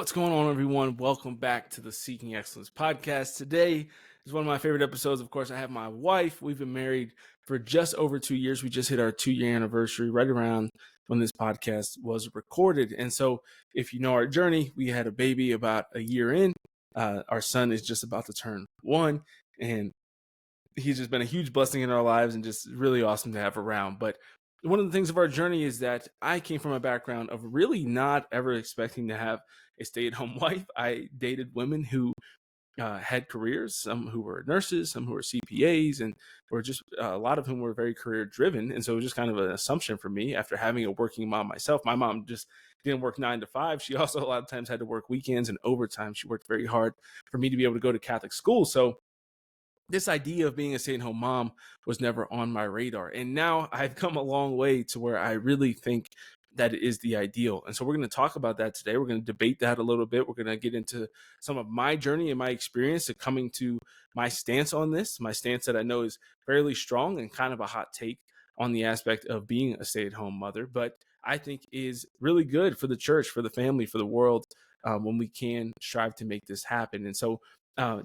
What's going on, everyone? Welcome back to the Seeking Excellence podcast. Today is one of my favorite episodes. Of course, I have my wife. We've been married for just over 2 years. We just hit our 2-year anniversary right around when this podcast was recorded. And so if you know our journey, we had a baby about a year in. Our son is just about to turn 1, and he's just been a huge blessing in our lives and just really awesome to have around. But one of the things of our journey is that I came from a background of really not ever expecting to have a stay-at-home wife. I dated women who had careers, some who were nurses, some who were CPAs, and were just a lot of whom were very career driven. And so it was just kind of an assumption for me after having a working mom myself. My mom just didn't work 9 to 5. She also a lot of times had to work weekends and overtime. She worked very hard for me to be able to go to Catholic school. So this idea of being a stay-at-home mom was never on my radar. And now I've come a long way to where I really think that it is the ideal. And so we're going to talk about that today. We're going to debate that a little bit. We're going to get into some of my journey and my experience to coming to my stance on this, my stance that I know is fairly strong and kind of a hot take on the aspect of being a stay-at-home mother, but I think is really good for the church, for the family, for the world, when we can strive to make this happen. And so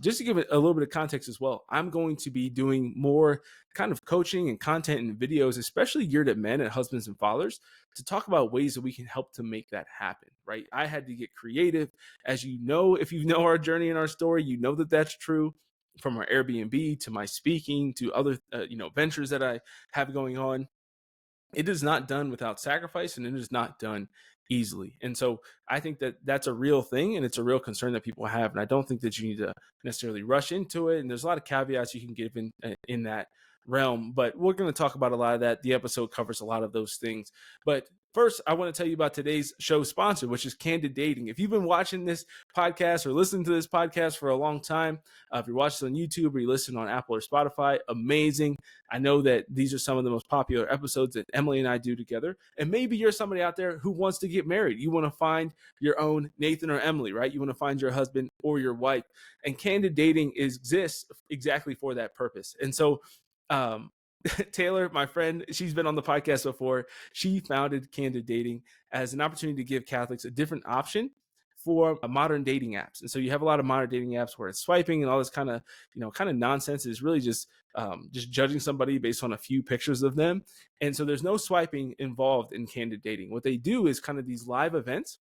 just to give it a little bit of context as well, I'm going to be doing more kind of coaching and content and videos, especially geared at men and husbands and fathers, to talk about ways that we can help to make that happen, right? I had to get creative. As you know, if you know our journey and our story, you know that that's true. From our Airbnb to my speaking to other, ventures that I have going on, it is not done without sacrifice, and it is not done easily. And so I think that that's a real thing, and it's a real concern that people have. And I don't think that you need to necessarily rush into it. And there's a lot of caveats you can give in that realm, but we're going to talk about a lot of that. The episode covers a lot of those things. But first, I want to tell you about today's show sponsor, which is Candid Dating. If you've been watching this podcast or listening to this podcast for a long time, if you're watching on YouTube or you listen on Apple or Spotify, amazing. I know that these are some of the most popular episodes that Emily and I do together. And maybe you're somebody out there who wants to get married. You want to find your own Nathan or Emily, right? You want to find your husband or your wife. And Candid Dating exists exactly for that purpose. And so Taylor, my friend, she's been on the podcast before. She founded Candid Dating as an opportunity to give Catholics a different option for modern dating apps. And so you have a lot of modern dating apps where it's swiping and all this kind of nonsense. Is really just judging somebody based on a few pictures of them. And so there's no swiping involved in Candid Dating. What they do is kind of these live events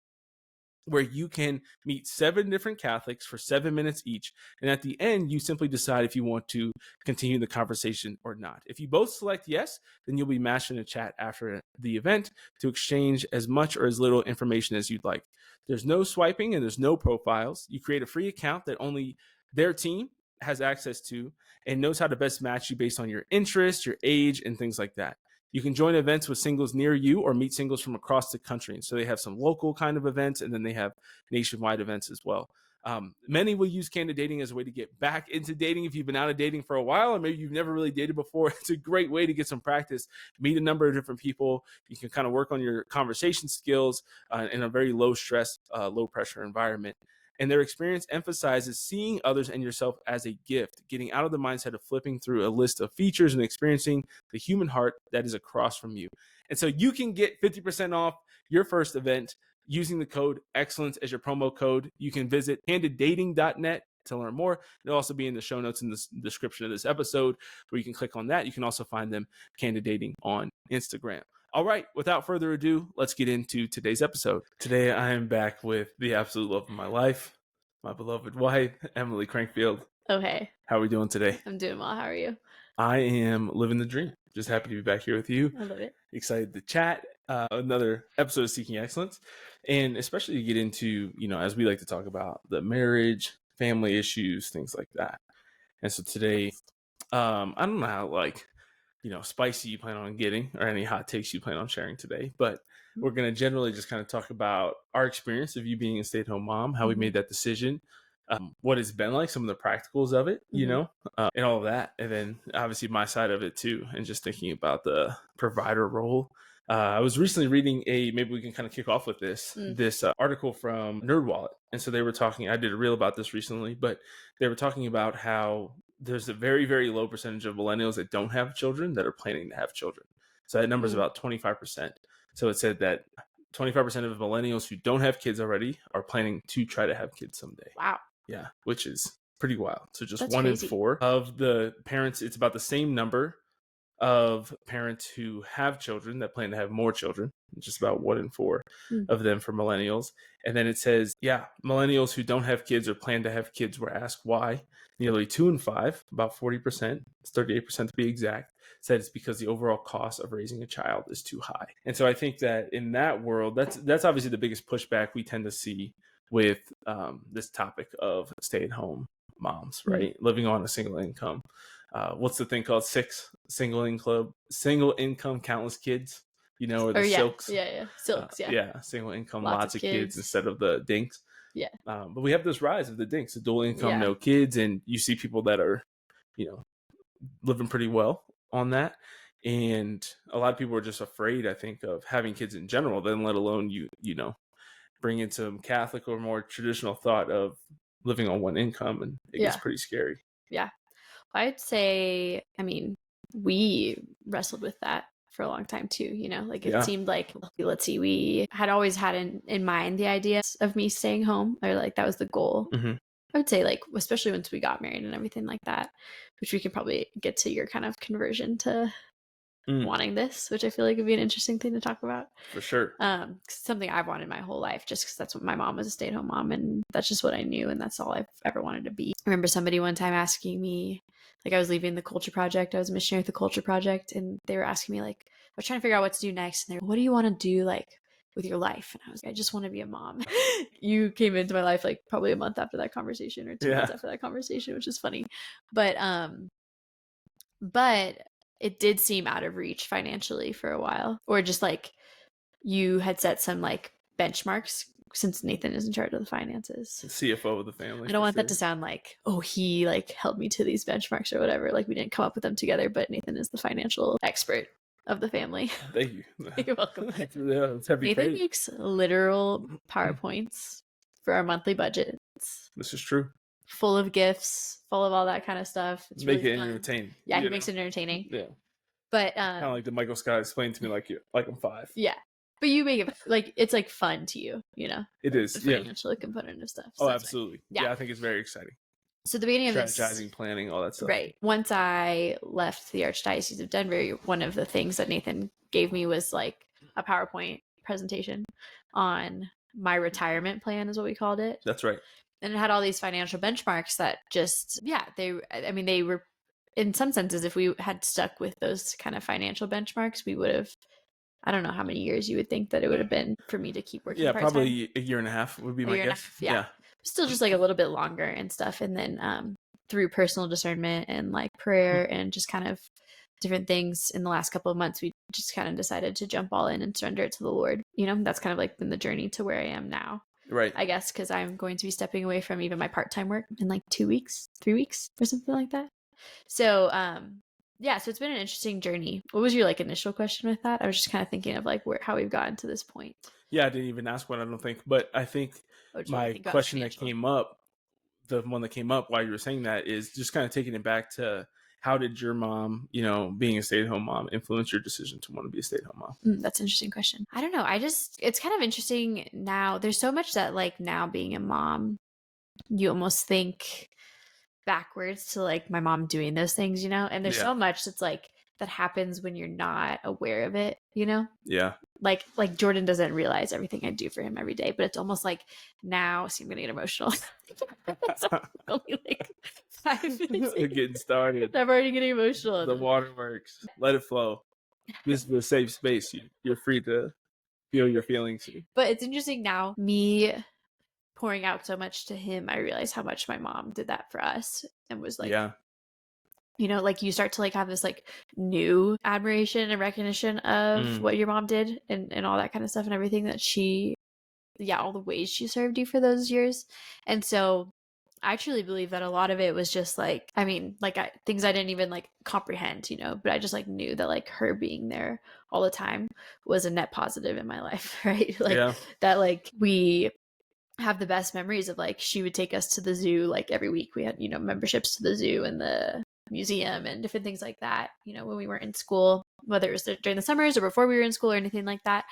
where you can meet 7 different Catholics for 7 minutes each. And at the end, you simply decide if you want to continue the conversation or not. If you both select yes, then you'll be matched in a chat after the event to exchange as much or as little information as you'd like. There's no swiping and there's no profiles. You create a free account that only their team has access to and knows how to best match you based on your interests, your age, and things like that. You can join events with singles near you or meet singles from across the country. And so they have some local kind of events, and then they have nationwide events as well. Many will use Candid Dating as a way to get back into dating. If you've been out of dating for a while, or maybe you've never really dated before, it's a great way to get some practice, meet a number of different people. You can kind of work on your conversation skills in a very low stress, low pressure environment. And their experience emphasizes seeing others and yourself as a gift, getting out of the mindset of flipping through a list of features and experiencing the human heart that is across from you. And so you can get 50% off your first event using the code excellence as your promo code. You can visit candiddating.net to learn more. It'll also be in the show notes in the description of this episode, where you can click on that. You can also find them Candid Dating on Instagram. All right, without further ado, let's get into today's episode. Today, I am back with the absolute love of my life, my beloved wife, Emily Crankfield. Oh, hey. How are we doing today? I'm doing well. How are you? I am living the dream. Just happy to be back here with you. I love it. Excited to chat. Another episode of Seeking Excellence. And especially to get into, as we like to talk about, the marriage, family issues, things like that. And so today, I don't know how, spicy you plan on getting or any hot takes you plan on sharing today, but we're going to generally just kind of talk about our experience of you being a stay-at-home mom, how we made that decision, what it's been like, some of the practicals of it, and all of that. And then obviously my side of it too, and just thinking about the provider role. I was recently reading maybe we can kind of kick off with this article from NerdWallet. And so they were talking, I did a reel about this recently, but they were talking about how there's a very, very low percentage of millennials that don't have children that are planning to have children. So that number is about 25%. So it said that 25% of millennials who don't have kids already are planning to try to have kids someday. Wow. Yeah, which is pretty wild. So just That's 1 crazy. in 4 of the parents, it's about the same number of parents who have children that plan to have more children, just about 1 in 4 of them for millennials. And then it says, millennials who don't have kids or plan to have kids were asked why. Nearly 2 in 5, about 40%, it's 38% to be exact, said it's because the overall cost of raising a child is too high. And so I think that in that world, that's obviously the biggest pushback we tend to see with this topic of stay-at-home moms, right? Living on a single income. What's the thing called? 6 single income, countless kids, or the silks. Silks, single income, lots of kids instead of the dinks. Yeah. But we have this rise of the dinks, the dual income, no kids, and you see people that are, living pretty well on that. And a lot of people are just afraid, I think, of having kids in general, then let alone bring in some Catholic or more traditional thought of living on one income, and it gets pretty scary. Yeah. I'd say, we wrestled with that for a long time too, it seemed like, let's see, we had always had in mind the idea of me staying home, or like that was the goal. I would say, like, especially once we got married and everything like that, which we could probably get to your kind of conversion to wanting this, which I feel like would be an interesting thing to talk about. For sure. Something I've wanted my whole life, just because that's what my mom was, a stay-at-home mom, and that's just what I knew, and that's all I've ever wanted to be. I remember somebody one time asking me, like, I was leaving the Culture Project, I was a missionary at the Culture Project, and they were asking me, like, I was trying to figure out what to do next, and they're, what do you want to do, like, with your life? And I was like, I just want to be a mom. You came into my life like probably a month after that conversation, or 2 months after that conversation, which is funny. But it did seem out of reach financially for a while, or just like you had set some like benchmarks, since Nathan is in charge of the finances, the CFO of the family. I don't want that to sound like, oh, he like held me to these benchmarks or whatever. Like, we didn't come up with them together, but Nathan is the financial expert of the family. Thank you. You're welcome. It's heavy Nathan praise. makes literal PowerPoints for our monthly budget. This is true. Full of gifts, full of all that kind of stuff. It's make really it fun. entertaining. Yeah, he makes it entertaining. Yeah. But kind of like the Michael Scott explained to me, like I'm 5. Yeah. But you make it like it's like fun to you, It is. The financial component of stuff. So absolutely. Yeah, I think it's very exciting. So the beginning of this, strategizing, planning, all that stuff. Right. Once I left the Archdiocese of Denver, one of the things that Nathan gave me was like a PowerPoint presentation on my retirement plan, is what we called it. That's right. And it had all these financial benchmarks that just, they were, in some senses, if we had stuck with those kind of financial benchmarks, we would have, I don't know how many years you would think that it would have been for me to keep working part-time. Probably a year and a half would be my guess. Yeah. Still just like a little bit longer and stuff. And then through personal discernment and like prayer and just kind of different things in the last couple of months, we just kind of decided to jump all in and surrender it to the Lord. That's kind of like been the journey to where I am now. Right. I guess because I'm going to be stepping away from even my part-time work in like 2 weeks, 3 weeks or something like that. So, so it's been an interesting journey. What was your like initial question with that? I was just kind of thinking of like how we've gotten to this point. Yeah, I didn't even ask one, I don't think. But I think my question that came up, the one that came up while you were saying that, is just kind of taking it back to, how did your mom, being a stay-at-home mom, influence your decision to want to be a stay-at-home mom? That's an interesting question. I don't know. it's kind of interesting now. There's so much that like now being a mom, you almost think backwards to like my mom doing those things, and there's so much that's like that happens when you're not aware of it, Yeah. Like Jordan doesn't realize everything I do for him every day, but it's almost like now, see, I'm gonna get emotional. It's only like 5 minutes. You're getting started. I'm already getting emotional. The waterworks. Let it flow. This is a safe space. You're free to feel your feelings. But it's interesting now, me pouring out so much to him, I realize how much my mom did that for us, and was like, like you start to like have this like new admiration and recognition of what your mom did and all that kind of stuff, and everything that she, all the ways she served you for those years. And so I truly believe that a lot of it was just like, things I didn't even like comprehend, but I just like knew that like her being there all the time was a net positive in my life, right? That like we have the best memories of like she would take us to the zoo like every week. We had, memberships to the zoo and the museum and different things like that, when we weren't in school, whether it was during the summers or before we were in school or anything like that.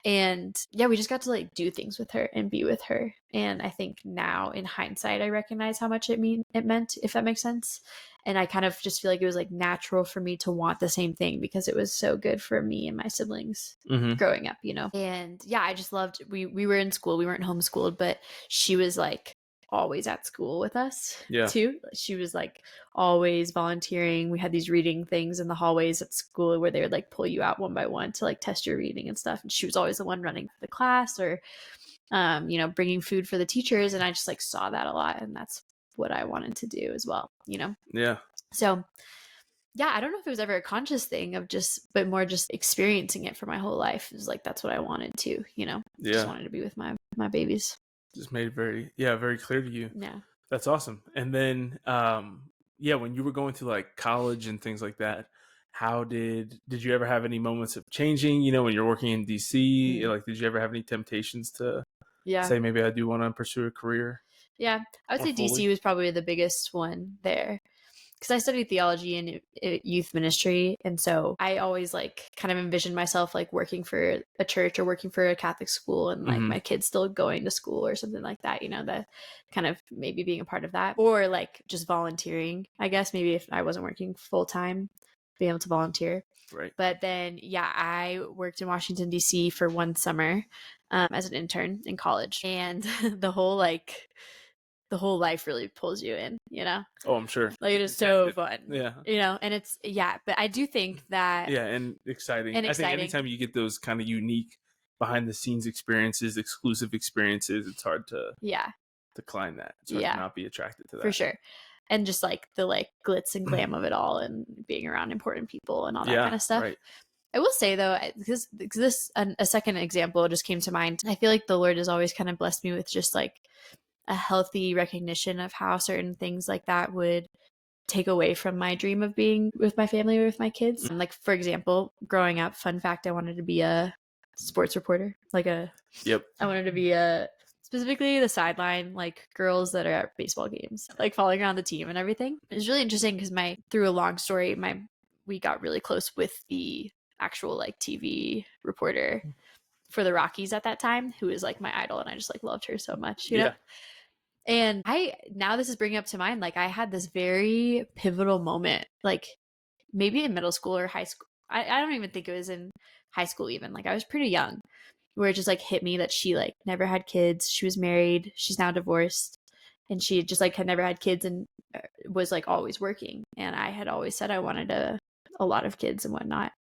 And yeah, we just got to like do things with her and be with her. And I think now in hindsight, I recognize how much it meant, if that makes sense. And I kind of just feel like it was like natural for me to want the same thing because it was so good for me and my siblings growing up, And yeah, I just loved, we were in school, we weren't homeschooled, but she was like always at school with us too. She was like always volunteering. We had these reading things in the hallways at school where they would like pull you out one by one to like test your reading and stuff. And she was always the one running the class or, bringing food for the teachers. And I just like saw that a lot. And that's what I wanted to do as well, Yeah. So yeah, I don't know if it was ever a conscious thing of but more just experiencing it for my whole life. It was like, that's what I wanted to, just wanted to be with my babies. Just made it very clear to you. Yeah. That's awesome. And then, when you were going to like college and things like that, how did you ever have any moments of changing, when you're working in DC, like, did you ever have any temptations to say, maybe I do want to pursue a career? Yeah. I would say DC was probably the biggest one there. Because I studied theology and youth ministry. And so I always like kind of envisioned myself like working for a church or working for a Catholic school and like my kids still going to school or something like that, that kind of maybe being a part of that, or like just volunteering, I guess, maybe if I wasn't working full time, being able to volunteer. Right. But then, I worked in Washington, D.C. for one summer as an intern in college. And the whole life really pulls you in, Oh, I'm sure. Like it is so fun. Yeah. And it's, but I do think that. Yeah. And exciting. I think anytime you get those kind of unique behind the scenes experiences, exclusive experiences, it's hard to decline that. It's hard to not be attracted to that. For sure. And just like the like glitz and glam of it all and being around important people and all that kind of stuff. Right. I will say though, because this, a second example just came to mind. I feel like the Lord has always kind of blessed me with just like a healthy recognition of how certain things like that would take away from my dream of being with my family or with my kids. And like, for example, growing up, fun fact, I wanted to be a sports reporter. I wanted to be specifically the sideline, like girls that are at baseball games, like following around the team and everything. It was really interesting because through a long story, we got really close with the actual like TV reporter for the Rockies at that time, who was like my idol, and I just like loved her so much, you know? And now this is bringing up to mind, like I had this very pivotal moment, like maybe in middle school or high school. I don't even think it was in high school even. Like I was pretty young, where it just like hit me that she like never had kids. She was married. She's now divorced. And she just like had never had kids and was like always working. And I had always said I wanted a lot of kids and whatnot.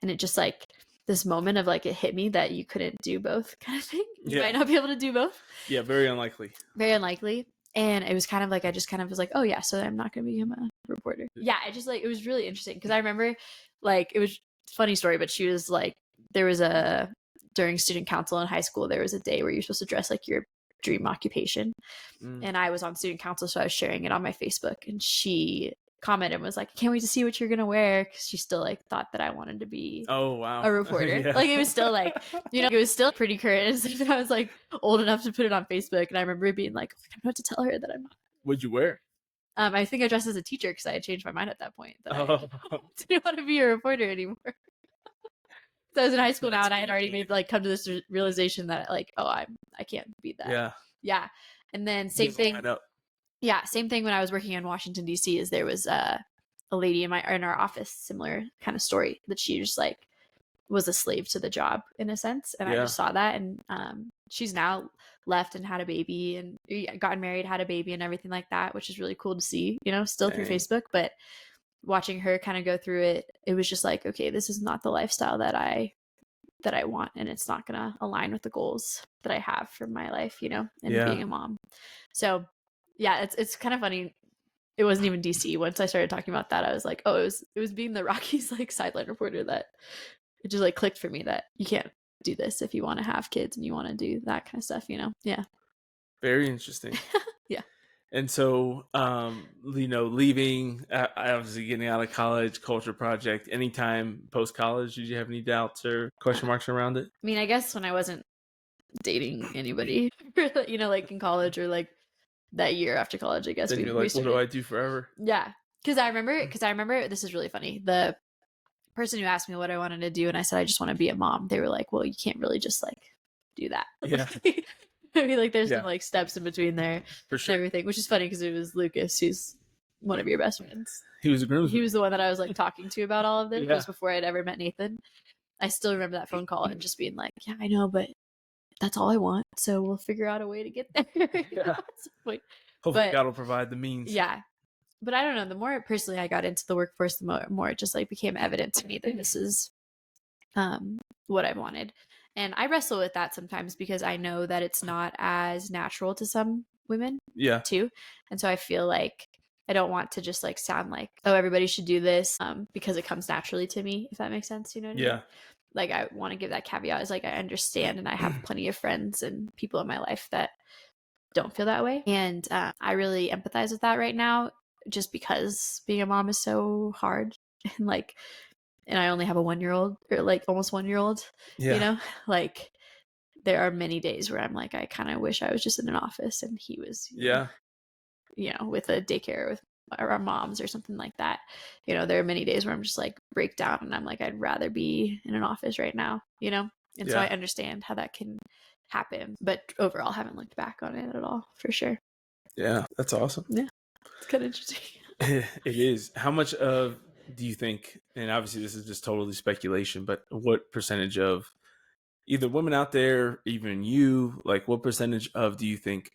And it just like this moment of like, it hit me that you couldn't do both kind of thing. You might not be able to do both. Yeah, very unlikely. Very unlikely. And it was kind of like, I just kind of was like, oh yeah, so I'm not going to become a reporter. Yeah, I just like, it was really interesting because I remember like, it was a funny story, but she was like, during student council in high school, there was a day where you're supposed to dress like your dream occupation. And I was on student council, so I was sharing it on my Facebook, and she commented and was like, I can't wait to see what you're gonna wear, because she still like thought that I wanted to be a reporter. Like it was still like, it was still pretty current. And I was like old enough to put it on Facebook, and I remember being like, I don't know what to tell her that I'm not. What'd you wear? I think I dressed as a teacher because I had changed my mind at that point that I didn't want to be a reporter anymore. So I was in high school now, and I had already come to this realization that like, I can't be that. Yeah. And then same thing. Yeah, same thing when I was working in Washington, D.C. is there was a lady in our office, similar kind of story, that she just like was a slave to the job in a sense. And I just saw that. And she's now left and had a baby and gotten married, had a baby and everything like that, which is really cool to see, still through Facebook. But watching her kind of go through it, it was just like, okay, this is not the lifestyle that I want, and it's not going to align with the goals that I have for my life, and being a mom. So yeah, it's kind of funny. It wasn't even DC. Once I started talking about that, I was like, oh, it was being the Rockies like sideline reporter that it just like clicked for me that you can't do this if you want to have kids and you want to do that kind of stuff, Yeah. Very interesting. Yeah. And so, leaving, obviously getting out of college, culture project, anytime post-college, did you have any doubts or question marks around it? I mean, I guess when I wasn't dating anybody, like in college or like that year after college, I guess. Then you're like, what do I do forever? Yeah. Because I remember, this is really funny. person who asked me what I wanted to do, and I said I just want to be a mom, they were like, well, you can't really just like do that. Yeah. I mean, like there's some like steps in between there for sure. and everything, which is funny because it was Lucas, who's one of your best friends. He was a groomsman. He was the one that I was like talking to about all of this. It was before I'd ever met Nathan. I still remember that phone call and just being like, yeah, I know, but that's all I want. So we'll figure out a way to get there. Hopefully God will provide the means. Yeah. But I don't know. The more personally I got into the workforce, the more it just like became evident to me that this is what I wanted. And I wrestle with that sometimes because I know that it's not as natural to some women too. And so I feel like I don't want to just like sound like, oh, everybody should do this because it comes naturally to me, if that makes sense. You know what I mean? Like I want to give that caveat is like I understand and I have plenty of friends and people in my life that don't feel that way. And I really empathize with that right now just because being a mom is so hard. And like, and I only have a 1-year-old or like almost 1-year-old, you know, like there are many days where I'm like, I kind of wish I was just in an office and he was, you know, with a daycare with our moms or something like that. You know, there are many days where I'm just like break down and I'm like, I'd rather be in an office right now, you know? And so I understand how that can happen, but overall haven't looked back on it at all for sure. Yeah, that's awesome. Yeah, it's kind of interesting. It is. How much of do you think, and obviously this is just totally speculation, but what percentage of either women out there, even you, like what percentage of do you think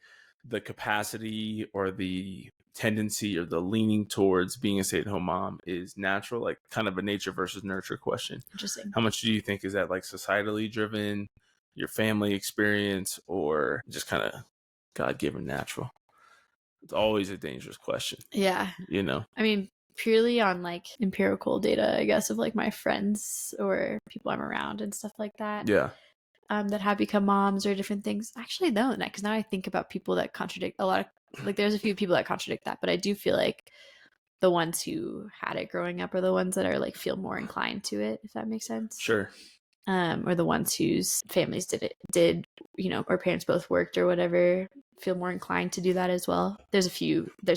the capacity or the tendency or the leaning towards being a stay-at-home mom is natural, like kind of a nature versus nurture question? Interesting. How much do you think is that like societally driven, your family experience, or just kind of God-given natural? It's always a dangerous question. Yeah. You know? I mean, purely on like empirical data, I guess, of like my friends or people I'm around and stuff like that. Yeah. That have become moms or different things. Actually, no, because now I think about people that contradict a lot of, like there's a few people that contradict that, but I do feel like the ones who had it growing up are the ones that are like feel more inclined to it, if that makes sense. Sure. Or the ones whose families did, you know, or parents both worked or whatever, feel more inclined to do that as well. There's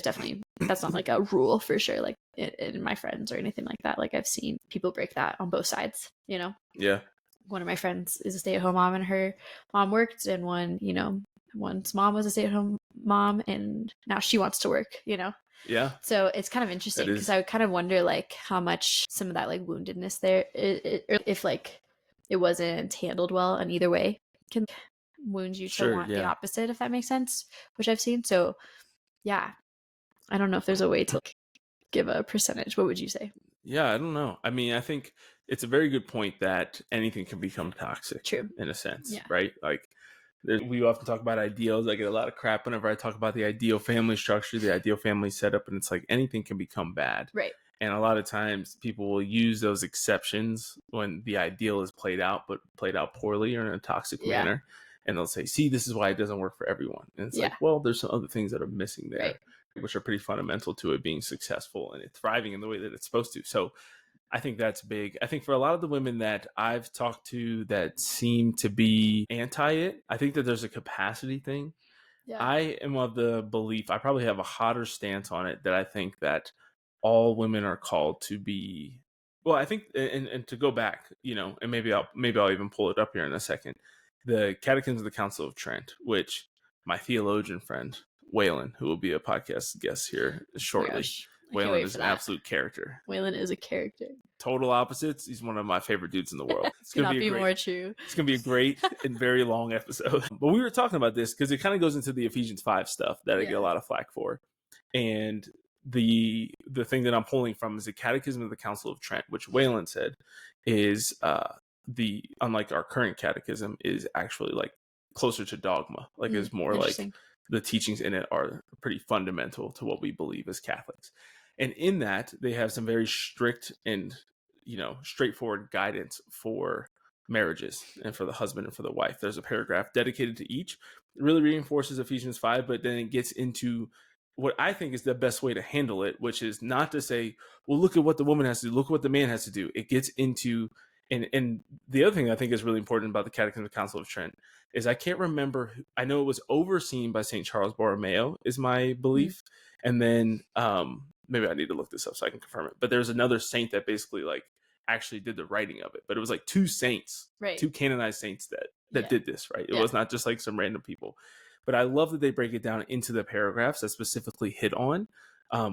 definitely, that's not like a rule for sure, like in my friends or anything like that. Like I've seen people break that on both sides, you know? Yeah. One of my friends is a stay-at-home mom and her mom worked, and one's mom was a stay-at-home mom and now she wants to work, you know? Yeah. So it's kind of interesting because I would kind of wonder like how much some of that like woundedness there, if like it wasn't handled well in either way, can wound you to want the opposite, if that makes sense, which I've seen. So yeah, I don't know if there's a way to like, give a percentage. What would you say? Yeah, I don't know. I mean, I think it's a very good point that anything can become toxic. True. In a sense, right? Like we often talk about ideals. I get a lot of crap whenever I talk about the ideal family structure, the ideal family setup, and it's like anything can become bad. Right. And a lot of times people will use those exceptions when the ideal is played out, but played out poorly or in a toxic manner. And they'll say, see, this is why it doesn't work for everyone. And it's like, well, there's some other things that are missing there, which are pretty fundamental to it being successful and it thriving in the way that it's supposed to. So I think that's big. I think for a lot of the women that I've talked to that seem to be anti it, I think that there's a capacity thing. Yeah. I am of the belief, I probably have a hotter stance on it, that I think that all women are called to be, well, I think, and to go back, you know, and maybe I'll even pull it up here in a second. The Catechism of the Council of Trent, which my theologian friend, Waylon, who will be a podcast guest here shortly. Waylon is an absolute character. Waylon is a character. Total opposites. He's one of my favorite dudes in the world. It's gonna be more true. It's gonna be a great and very long episode. But we were talking about this because it kind of goes into the Ephesians 5 stuff that I get a lot of flack for. And the thing that I'm pulling from is the Catechism of the Council of Trent, which Waylon said is unlike our current catechism, is actually like closer to dogma. Like is more like the teachings in it are pretty fundamental to what we believe as Catholics. And in that, they have some very strict and, you know, straightforward guidance for marriages and for the husband and for the wife. There's a paragraph dedicated to each. It really reinforces Ephesians 5, but then it gets into what I think is the best way to handle it, which is not to say, well, look at what the woman has to do, look at what the man has to do. It gets into, and the other thing I think is really important about the Catechism of the Council of Trent is I can't remember, I know it was overseen by St. Charles Borromeo, is my belief. And then maybe I need to look this up so I can confirm it. But there's another saint that basically like actually did the writing of it, but it was like two saints, two canonized saints that did this, right? It was not just like some random people. But I love that they break it down into the paragraphs that specifically hit on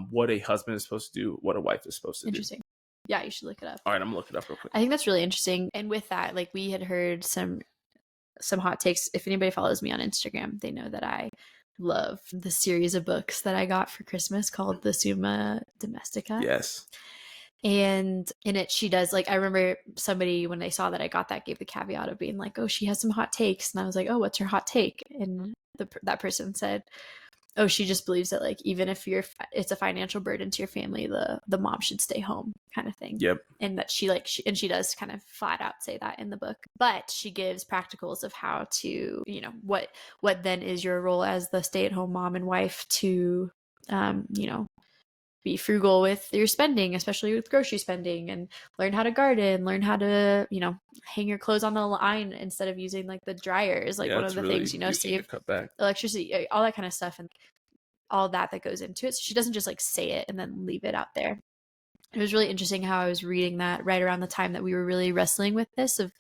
what a husband is supposed to do, what a wife is supposed to do. Interesting. Yeah, you should look it up. All right, I'm gonna look it up real quick. I think that's really interesting. And with that, like, we had heard some hot takes. If anybody follows me on Instagram, they know that I love the series of books that I got for Christmas called the Summa Domestica. Yes. And in it, she does, like, I remember somebody, when they saw that I got that, gave the caveat of being like, oh, she has some hot takes. And I was like, oh, what's her hot take? And that person said, oh, she just believes that, like, even if it's a financial burden to your family, the mom should stay home, kind of thing. Yep. And that she does kind of flat out say that in the book, but she gives practicals of how to, you know, what then is your role as the stay-at-home mom and wife to, you know, be frugal with your spending, especially with grocery spending, and learn how to garden, learn how to, you know, hang your clothes on the line instead of using like the dryer is like one of the things, you know, save electricity, all that kind of stuff, and all that goes into it. So she doesn't just like say it and then leave it out there. It was really interesting how I was reading that right around the time that we were really wrestling with this of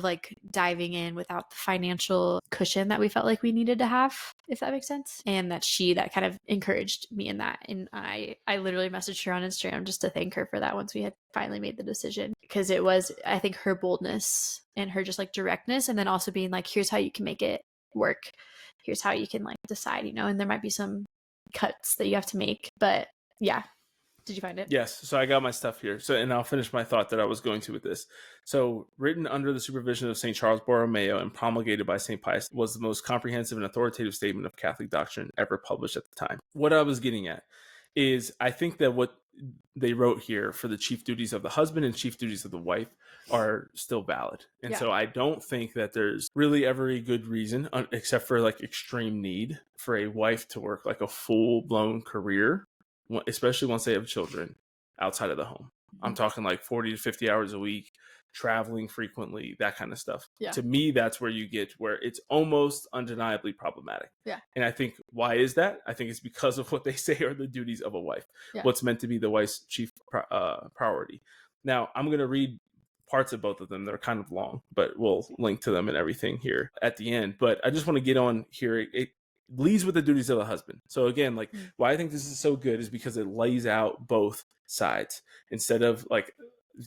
like diving in without the financial cushion that we felt like we needed to have, if that makes sense. And that kind of encouraged me in that. And I literally messaged her on Instagram just to thank her for that once we had finally made the decision, because it was, I think, her boldness and her just like directness, and then also being like, here's how you can make it work. Here's how you can like decide, you know, and there might be some cuts that you have to make, but yeah. Did you find it? Yes. So I got my stuff here. So, and I'll finish my thought that I was going to with this. So, written under the supervision of St. Charles Borromeo and promulgated by St. Pius, was the most comprehensive and authoritative statement of Catholic doctrine ever published at the time. What I was getting at is, I think that what they wrote here for the chief duties of the husband and chief duties of the wife are still valid. And so I don't think that there's really ever a good reason, except for like extreme need, for a wife to work like a full-blown career, especially once they have children, outside of the home. I'm talking like 40 to 50 hours a week, traveling frequently, that kind of stuff. Yeah. To me, that's where you get where it's almost undeniably problematic. Yeah. And I think, why is that? I think it's because of what they say are the duties of a wife, what's meant to be the wife's chief priority. Now, I'm going to read parts of both of them. They're kind of long, but we'll link to them and everything here at the end. But I just want to get on here. It leads with the duties of the husband. So again, like, why I think this is so good is because it lays out both sides, instead of like,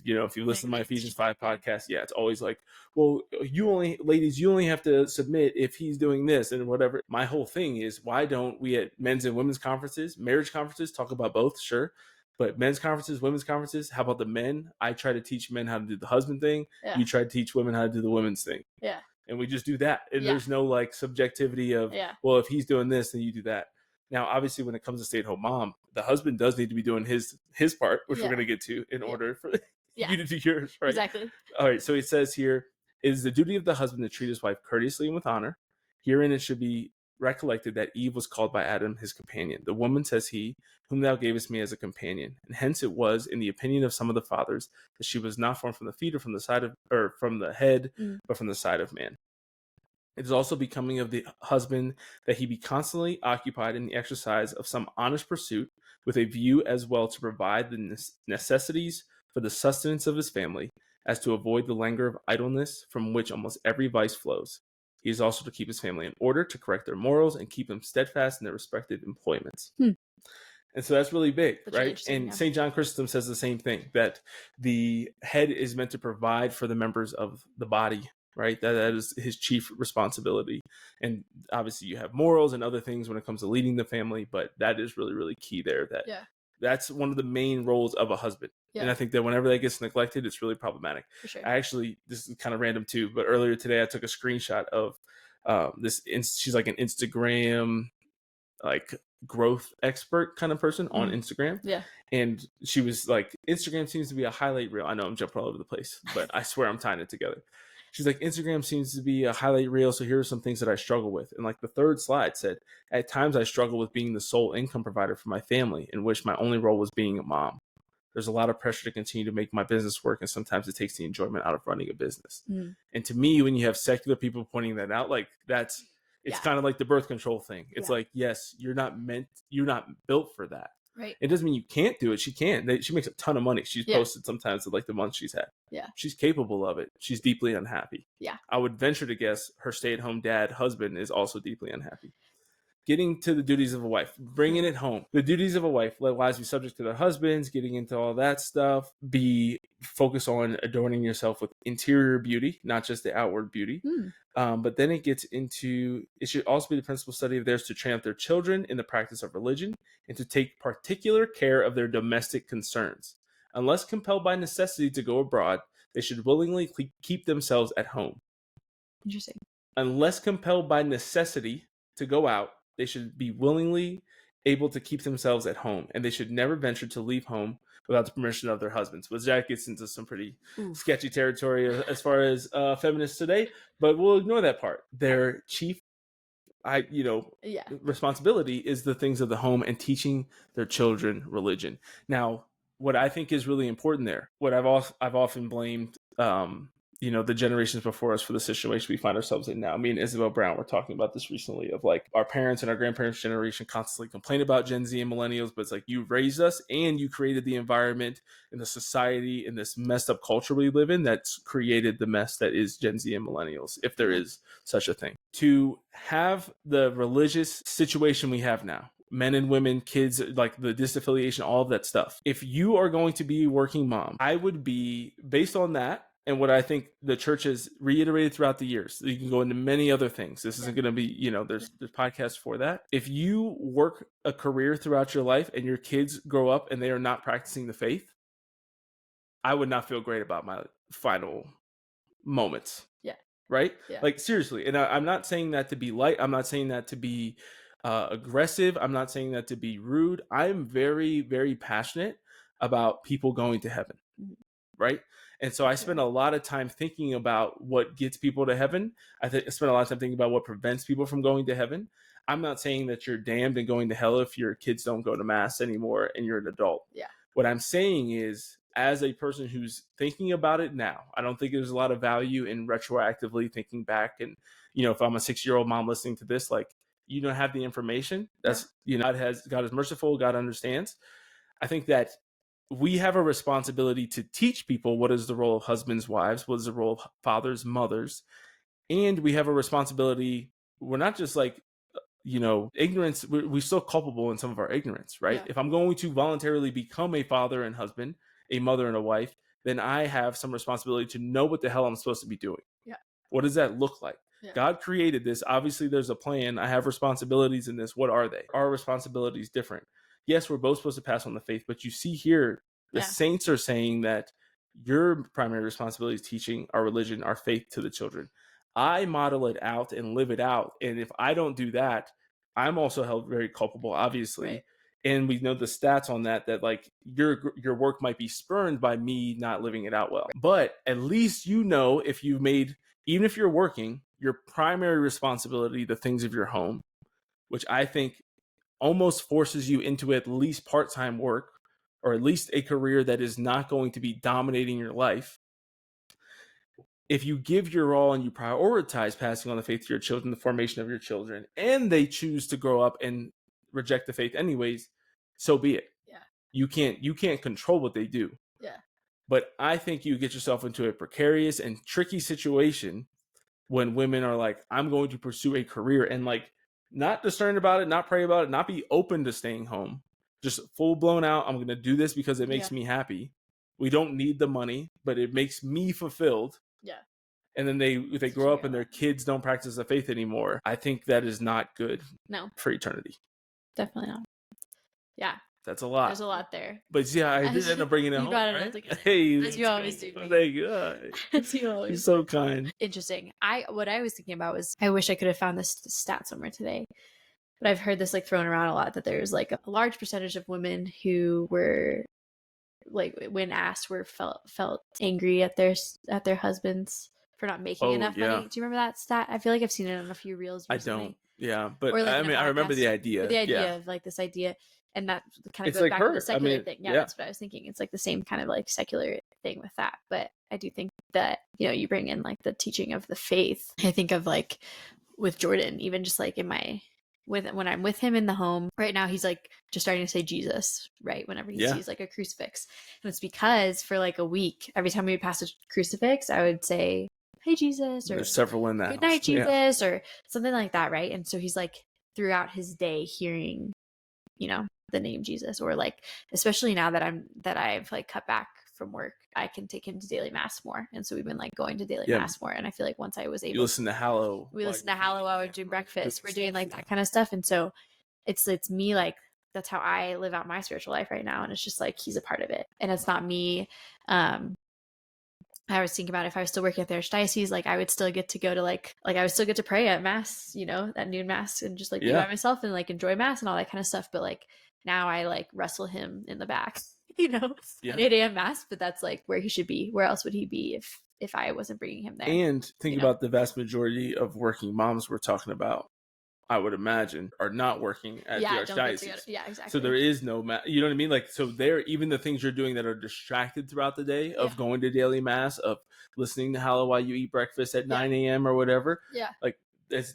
you know, if you listen to my Ephesians 5 podcast, it's always like, well, ladies, you only have to submit if he's doing this and whatever. My whole thing is, why don't we at men's and women's conferences, marriage conferences, talk about both? Sure. But men's conferences, women's conferences, how about the men? I try to teach men how to do the husband thing. Yeah. You try to teach women how to do the women's thing. Yeah. And we just do that. And there's no like subjectivity of, well, if he's doing this, then you do that. Now, obviously, when it comes to stay-at-home mom, the husband does need to be doing his part, which we're going to get to, in order for you to do yours, right? Exactly. All right. So it says here, it is the duty of the husband to treat his wife courteously and with honor. Herein it should be recollected that Eve was called by Adam his companion. The woman, says he, whom thou gavest me as a companion. And hence it was, in the opinion of some of the fathers, that she was not formed from the feet or from the side of, or from the head, but from the side of man. It is also becoming of the husband that he be constantly occupied in the exercise of some honest pursuit, with a view as well to provide the necessities for the sustenance of his family, as to avoid the languor of idleness from which almost every vice flows. He is also to keep his family in order, to correct their morals, and keep them steadfast in their respective employments. And so that's really big, that's right? Really, and St. John Chrysostom says the same thing, that the head is meant to provide for the members of the body, right? That is his chief responsibility. And obviously you have morals and other things when it comes to leading the family, but that is really, really key there. That's one of the main roles of a husband. And I think that whenever that gets neglected, it's really problematic. For sure. I actually, this is kind of random too, but earlier today I took a screenshot of she's like an Instagram, like growth expert kind of person on Instagram. Yeah. And she was like, Instagram seems to be a highlight reel. I know I'm jumping all over the place, but I swear I'm tying it together. She's like, Instagram seems to be a highlight reel, so here are some things that I struggle with. And like the third slide said, at times I struggle with being the sole income provider for my family, in which my only role was being a mom. There's a lot of pressure to continue to make my business work, and sometimes it takes the enjoyment out of running a business. And to me, when you have secular people pointing that out, like it's kind of like the birth control thing. It's like, yes, you're not built for that. Right. It doesn't mean you can't do it. She can. She makes a ton of money. She's posted sometimes of like the month she's had. Yeah. She's capable of it. She's deeply unhappy. Yeah. I would venture to guess her stay-at-home dad husband is also deeply unhappy. Getting to the duties of a wife, bringing it home. The duties of a wife, let wives be subject to their husbands, getting into all that stuff, be focused on adorning yourself with interior beauty, not just the outward beauty. But then it gets into, it should also be the principal study of theirs to train up their children in the practice of religion and to take particular care of their domestic concerns. Unless compelled by necessity to go abroad, they should willingly keep themselves at home. Interesting. Unless compelled by necessity to go out, they should be willingly able to keep themselves at home, and they should never venture to leave home without the permission of their husbands. But that gets into some pretty sketchy territory as far as feminists today, but we'll ignore that part. Their chief responsibility is the things of the home and teaching their children religion. Now, what I think is really important there, what I've often blamed the generations before us for the situation we find ourselves in now. Me and Isabel Brown were talking about this recently, of like our parents and our grandparents' generation constantly complain about Gen Z and millennials, but it's like, you raised us and you created the environment and the society and this messed up culture we live in that's created the mess that is Gen Z and millennials, if there is such a thing. To have the religious situation we have now, men and women, kids, like the disaffiliation, all of that stuff. If you are going to be a working mom, I would be, based on that, and what I think the church has reiterated throughout the years, you can go into many other things. This isn't going to be, there's podcasts for that. If you work a career throughout your life and your kids grow up and they are not practicing the faith, I would not feel great about my final moments. Yeah. Right? Yeah. Like, seriously. And I'm not saying that to be light. I'm not saying that to be aggressive. I'm not saying that to be rude. I'm very, very passionate about people going to heaven. Right? And so I spend a lot of time thinking about what gets people to heaven. I spend a lot of time thinking about what prevents people from going to heaven. I'm not saying that you're damned and going to hell if your kids don't go to mass anymore and you're an adult. Yeah. What I'm saying is, as a person who's thinking about it now, I don't think there's a lot of value in retroactively thinking back. And, if I'm a 6-year-old mom listening to this, like, you don't have the information. That's, God is merciful. God understands. I think that we have a responsibility to teach people what is the role of husbands, wives, what is the role of fathers, mothers. And we have a responsibility. We're not just like, ignorance. We're still culpable in some of our ignorance, right? Yeah. If I'm going to voluntarily become a father and husband, a mother and a wife, then I have some responsibility to know what the hell I'm supposed to be doing. Yeah. What does that look like? Yeah. God created this. Obviously, there's a plan. I have responsibilities in this. What are they? Our responsibilities different. Yes, we're both supposed to pass on the faith, but you see here, the saints are saying that your primary responsibility is teaching our religion, our faith to the children. I model it out and live it out. And if I don't do that, I'm also held very culpable, obviously. Right. And we know the stats on that like your work might be spurned by me not living it out well. But at least even if you're working, your primary responsibility, the things of your home, which I think almost forces you into at least part-time work, or at least a career that is not going to be dominating your life. If you give your all and you prioritize passing on the faith to your children, the formation of your children, and they choose to grow up and reject the faith anyways, so be it. Yeah. You can't control what they do. Yeah. But I think you get yourself into a precarious and tricky situation when women are like, I'm going to pursue a career, and like, not discern about it, not pray about it, not be open to staying home. Just full blown out, I'm going to do this because it makes me happy. We don't need the money, but it makes me fulfilled. Yeah. And then they grow up and their kids don't practice the faith anymore. I think that is not good. No. For eternity. Definitely not. Yeah. That's a lot. There's a lot there. But yeah, I did end up bringing it home. Right? Hey, as you always do. Thank you. As you always. You're so kind. Interesting. What I was thinking about was, I wish I could have found this stat somewhere today. But I've heard this like thrown around a lot, that there's like a large percentage of women who were like, when asked, felt angry at their husbands for not making enough money. Do you remember that stat? I feel like I've seen it on a few reels recently. I don't. Yeah, but like I mean, I remember the idea. The idea of like this idea, and that kind of it's goes like back to the secular thing. Yeah, that's what I was thinking. It's like the same kind of like secular thing with that. But I do think that, you bring in like the teaching of the faith. I think of like with Jordan, even just like in my when I'm with him in the home right now, he's like just starting to say Jesus, right? Whenever he sees like a crucifix. And it's because for like a week, every time we would pass a crucifix, I would say, "Hey Jesus," or there's several in that "Good house. night Jesus," or something like that, right? And so he's like throughout his day hearing, you know, the name Jesus, or like, especially now that I've like cut back from work, I can take him to daily mass more. And so we've been like going to daily mass more. And I feel like once I was able, you listen to Hallow. We listen to Hallow while we're doing breakfast. We're doing like that kind of stuff. And so it's me, like, that's how I live out my spiritual life right now. And it's just like, he's a part of it. And it's not me. I was thinking about if I was still working at the archdiocese, like I would still get to go to like I would still get to pray at mass, you know, at noon mass, and just like be by myself and like enjoy mass and all that kind of stuff. But like now I like wrestle him in the back, you know, at 8 a.m. mass, but that's like where he should be. Where else would he be if I wasn't bringing him there? And think about the vast majority of working moms we're talking about, I would imagine, are not working at the archdiocese. Yeah, exactly. So there is no, you know what I mean? Like, so there, even the things you're doing that are distracted throughout the day of going to daily mass, of listening to Hallow while you eat breakfast at 9 a.m. or whatever. Yeah. Like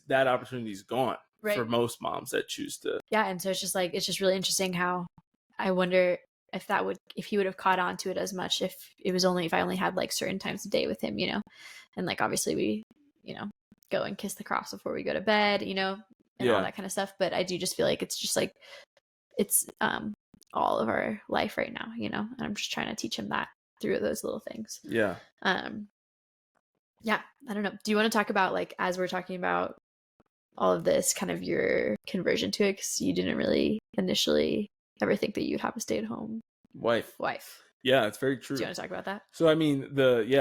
that opportunity is gone for most moms that choose to. Yeah. And so it's just like, it's just really interesting how I wonder if he would have caught on to it as much if I only had like certain times of day with him, you know, and like, obviously we, you know, go and kiss the cross before we go to bed, you know, and all that kind of stuff. But I do just feel like it's just like, it's all of our life right now, you know, and I'm just trying to teach him that through those little things. Yeah. Yeah, I don't know. Do you want to talk about, like, as we're talking about all of this, kind of your conversion to it? Because you didn't really initially ever think that you'd have a stay-at-home wife. Yeah, it's very true. Do you want to talk about that? So, I mean,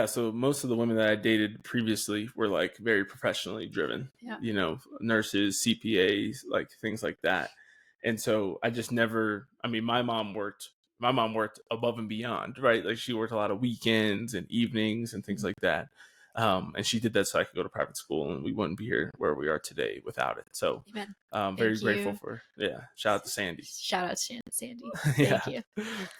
so most of the women that I dated previously were like very professionally driven, you know, nurses, CPAs, like things like that. And so I just never, I mean, my mom worked above and beyond, right? Like she worked a lot of weekends and evenings and things like that. And she did that so I could go to private school, and we wouldn't be here where we are today without it. So very grateful for, shout out to Sandy. Shout out to Sandy. Thank you.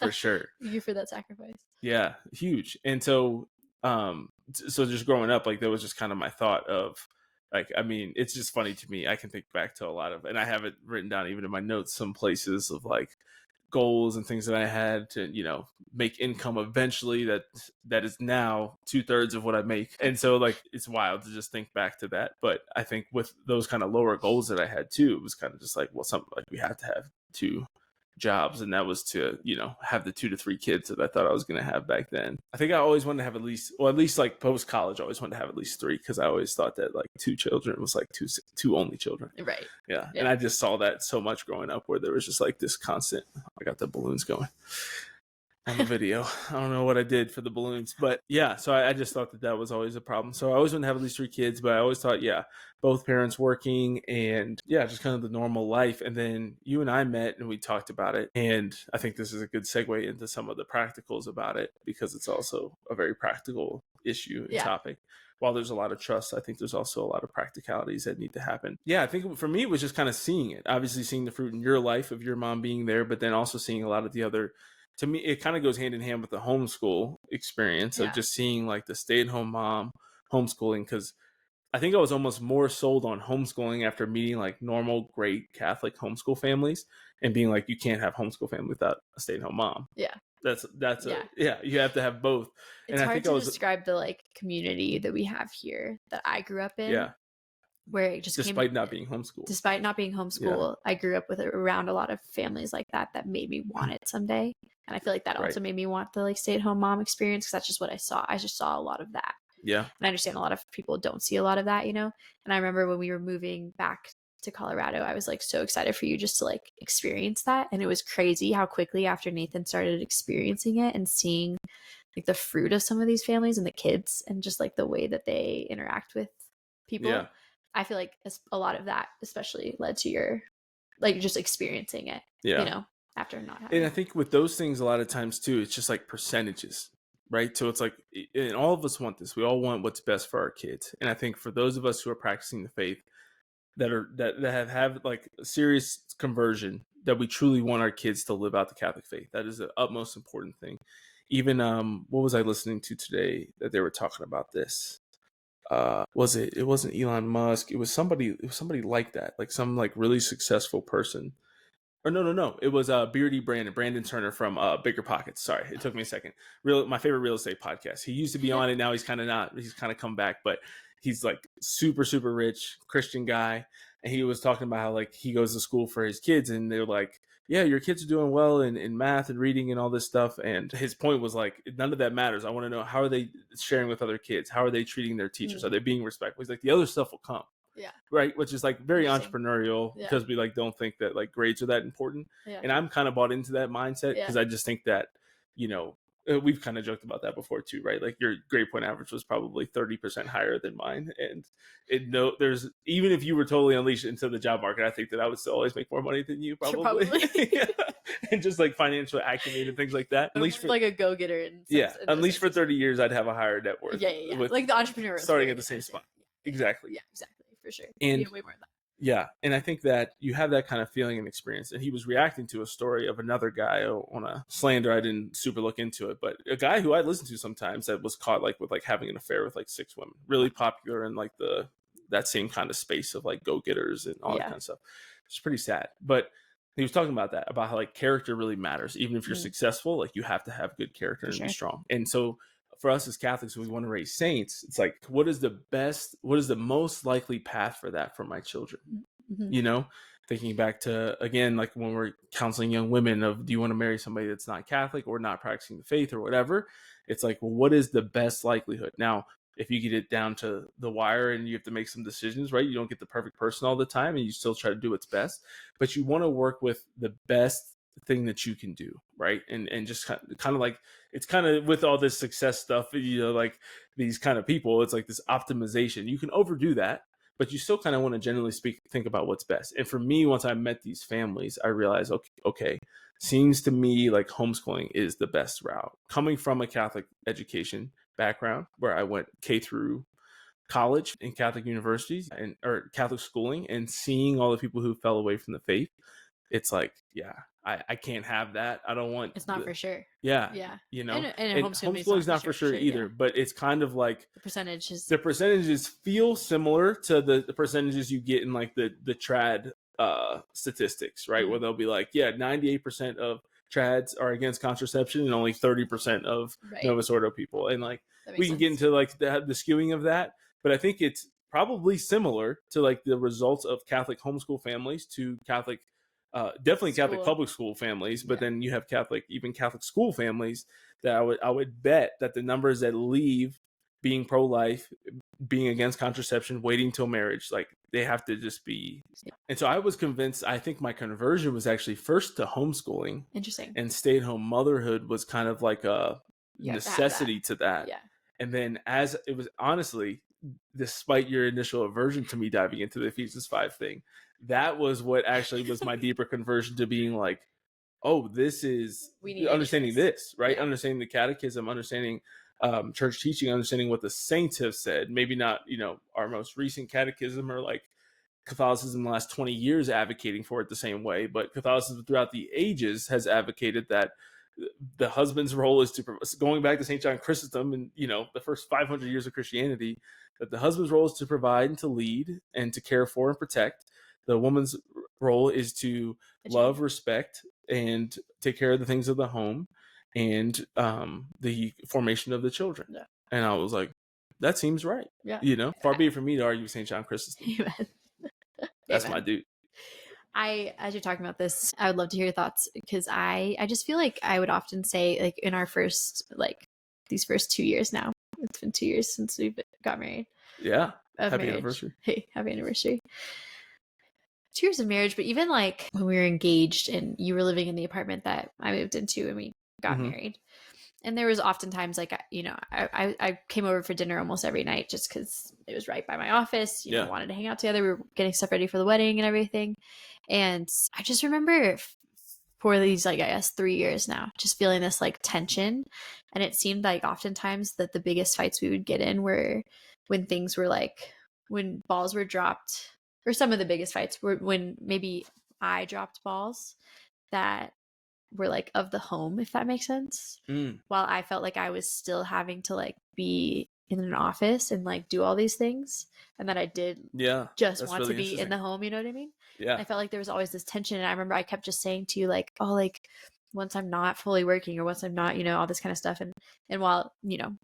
For sure. Thank you for that sacrifice. Yeah, huge. And so, so just growing up, like that was just kind of my thought of, like, I mean, it's just funny to me. I can think back to a lot of, and I have it written down even in my notes, some places of like goals and things that I had to, you know, make income eventually that is now 2/3 of what I make. And so like, it's wild to just think back to that. But I think with those kind of lower goals that I had too, it was kind of just like, well, something like we have to have 2 jobs, and that was to, you know, have the 2 to 3 kids that I thought I was going to have back then. I think I always wanted to have at least like post college, I always wanted to have at least 3, because I always thought that like 2 children was like two only children, right? Yeah. And I just saw that so much growing up, where there was just like this constant, I got the balloons going on the video. I don't know what I did for the balloons, but yeah, so I just thought that was always a problem. So I always wanted to have at least 3 kids, but I always thought, both parents working, and just kind of the normal life. And then you and I met and we talked about it. And I think this is a good segue into some of the practicals about it, because it's also a very practical issue and topic. While there's a lot of trust, I think there's also a lot of practicalities that need to happen. Yeah, I think for me, it was just kind of seeing it, obviously seeing the fruit in your life of your mom being there, but then also seeing a lot of the other, to me, it kind of goes hand in hand with the homeschool experience of just seeing like the stay-at-home mom homeschooling. Because I think I was almost more sold on homeschooling after meeting like normal, great Catholic homeschool families, and being like, you can't have homeschool family without a stay-at-home mom. Yeah. That's you have to have both. It's hard to describe the like community that we have here that I grew up in. Yeah. Where it just despite not being homeschooled, I grew up around a lot of families like that made me want it someday. And I feel like that also made me want the like stay-at-home mom experience, because that's just what I saw. I just saw a lot of that. Yeah. And I understand a lot of people don't see a lot of that, you know? And I remember when we were moving back to Colorado, I was like so excited for you just to like experience that. And it was crazy how quickly after Nathan started experiencing it and seeing like the fruit of some of these families and the kids, and just like the way that they interact with people. Yeah. I feel like a lot of that especially led to your like just experiencing it, you know, after not having And I think with those things, a lot of times too, it's just like percentages, right? So it's like, and all of us want this. We all want what's best for our kids. And I think for those of us who are practicing the faith, that have like a serious conversion, that we truly want our kids to live out the Catholic faith, that is the utmost important thing. Even what was I listening to today that they were talking about this? it wasn't Elon Musk. It was somebody like that, like some like really successful person. Or no. It was Beardy Brandon Turner from Bigger Pockets. Sorry, it took me a second. My favorite real estate podcast. He used to be on it. Now he's kind of not. He's kind of come back, but he's like super rich Christian guy, and he was talking about how like he goes to school for his kids, and they're like, yeah, your kids are doing well in math and reading and all this stuff. And his point was like, none of that matters. I want to know, how are they sharing with other kids? How are they treating their teachers? Are they being respectful? He's like, the other stuff will come. Yeah. Right. Which is like very entrepreneurial because we like don't think that like grades are that important. Yeah. And I'm kind of bought into that mindset because I just think that, you know, we've kind of joked about that before too, right? Like your grade point average was probably 30% higher than mine. And there's, even if you were totally unleashed into the job market, I think that I would still always make more money than you probably. Yeah. And just like financial acumen and things like that. Unleashed for like a go-getter. Unleashed for 30 years, I'd have a higher net worth. Yeah. Like the entrepreneur. Starting at the same spot. Exactly. Yeah, exactly. For sure. And way more than that. Yeah. And I think that you have that kind of feeling and experience. And he was reacting to a story of another guy on a slander. I didn't super look into it, but a guy who I listen to sometimes that was caught like with like having an affair with like 6 women, really popular in like that same kind of space of like go-getters and all that kind of stuff. It's pretty sad. But he was talking about that, about how like character really matters. Even if you're successful, like you have to have good character and be strong. And so for us as Catholics, we want to raise saints. It's like, what is the most likely path for that for my children? You know, thinking back to, again, like when we're counseling young women of, do you want to marry somebody that's not Catholic or not practicing the faith or whatever? It's like, well, what is the best likelihood? Now, if you get it down to the wire and you have to make some decisions, right? You don't get the perfect person all the time and you still try to do what's best, but you want to work with the best thing that you can do, right? And just kind of like, it's kind of with all this success stuff, you know, like these kind of people, it's like this optimization. You can overdo that, but you still kind of want to generally think about what's best. And for me, once I met these families, I realized, okay, seems to me like homeschooling is the best route. Coming from a Catholic education background where I went K through college in Catholic universities or Catholic schooling, and seeing all the people who fell away from the faith, it's like, I can't have that. I don't want. It's not for sure. Yeah. You know, and homeschooling is not for sure either, but it's kind of like the percentages feel similar to the percentages you get in like the trad statistics, right? Where they'll be like, 98% of trads are against contraception and only 30% of Novus Ordo people. And like, we can get into like the skewing of that, but I think it's probably similar to like the results of Catholic homeschool families to Catholic definitely Catholic public school families, but then you have even Catholic school families that I would bet that the numbers that leave being pro-life, being against contraception, waiting till marriage, like they have to just be. And so I was convinced, I think my conversion was actually first to homeschooling. Interesting. And stay-at-home motherhood was kind of like a necessity to that. Yeah. And then as it was, honestly, despite your initial aversion to me diving into the Ephesians 5 thing, that was what actually was my deeper conversion to being like, oh, this is understanding this, right? Understanding the catechism, understanding church teaching, understanding what the saints have said. Maybe not, our most recent catechism or like Catholicism in the last 20 years advocating for it the same way, but Catholicism throughout the ages has advocated that the husband's role is to, going back to St. John Chrysostom and, the first 500 years of Christianity, that the husband's role is to provide and to lead and to care for and protect. The woman's role is to love, respect, and take care of the things of the home and the formation of the children. Yeah. And I was like, that seems right. Yeah. Far be it from me to argue with St. John Chrysostom. Amen. That's my dude. As you're talking about this, I would love to hear your thoughts, because I just feel like I would often say, like, in our first, like, these first 2 years now, it's been 2 years since we got married. Yeah. Happy anniversary. Hey, happy anniversary. 2 years of marriage, but even like when we were engaged and you were living in the apartment that I moved into and we got married, and there was oftentimes like, I came over for dinner almost every night just because it was right by my office, wanted to hang out together. We were getting stuff ready for the wedding and everything. And I just remember for these, like, I guess 3 years now, just feeling this like tension. And it seemed like oftentimes that the biggest fights we would get in were when things were like, when balls were dropped, or some of the biggest fights were when maybe I dropped balls that were like of the home, if that makes sense. While I felt like I was still having to like be in an office and like do all these things, and that I did just want to be in the home, you know what I mean? Yeah. I felt like there was always this tension, and I remember I kept just saying to you like, oh, like once I'm not fully working or once I'm not, you know, all this kind of stuff. And while, you know,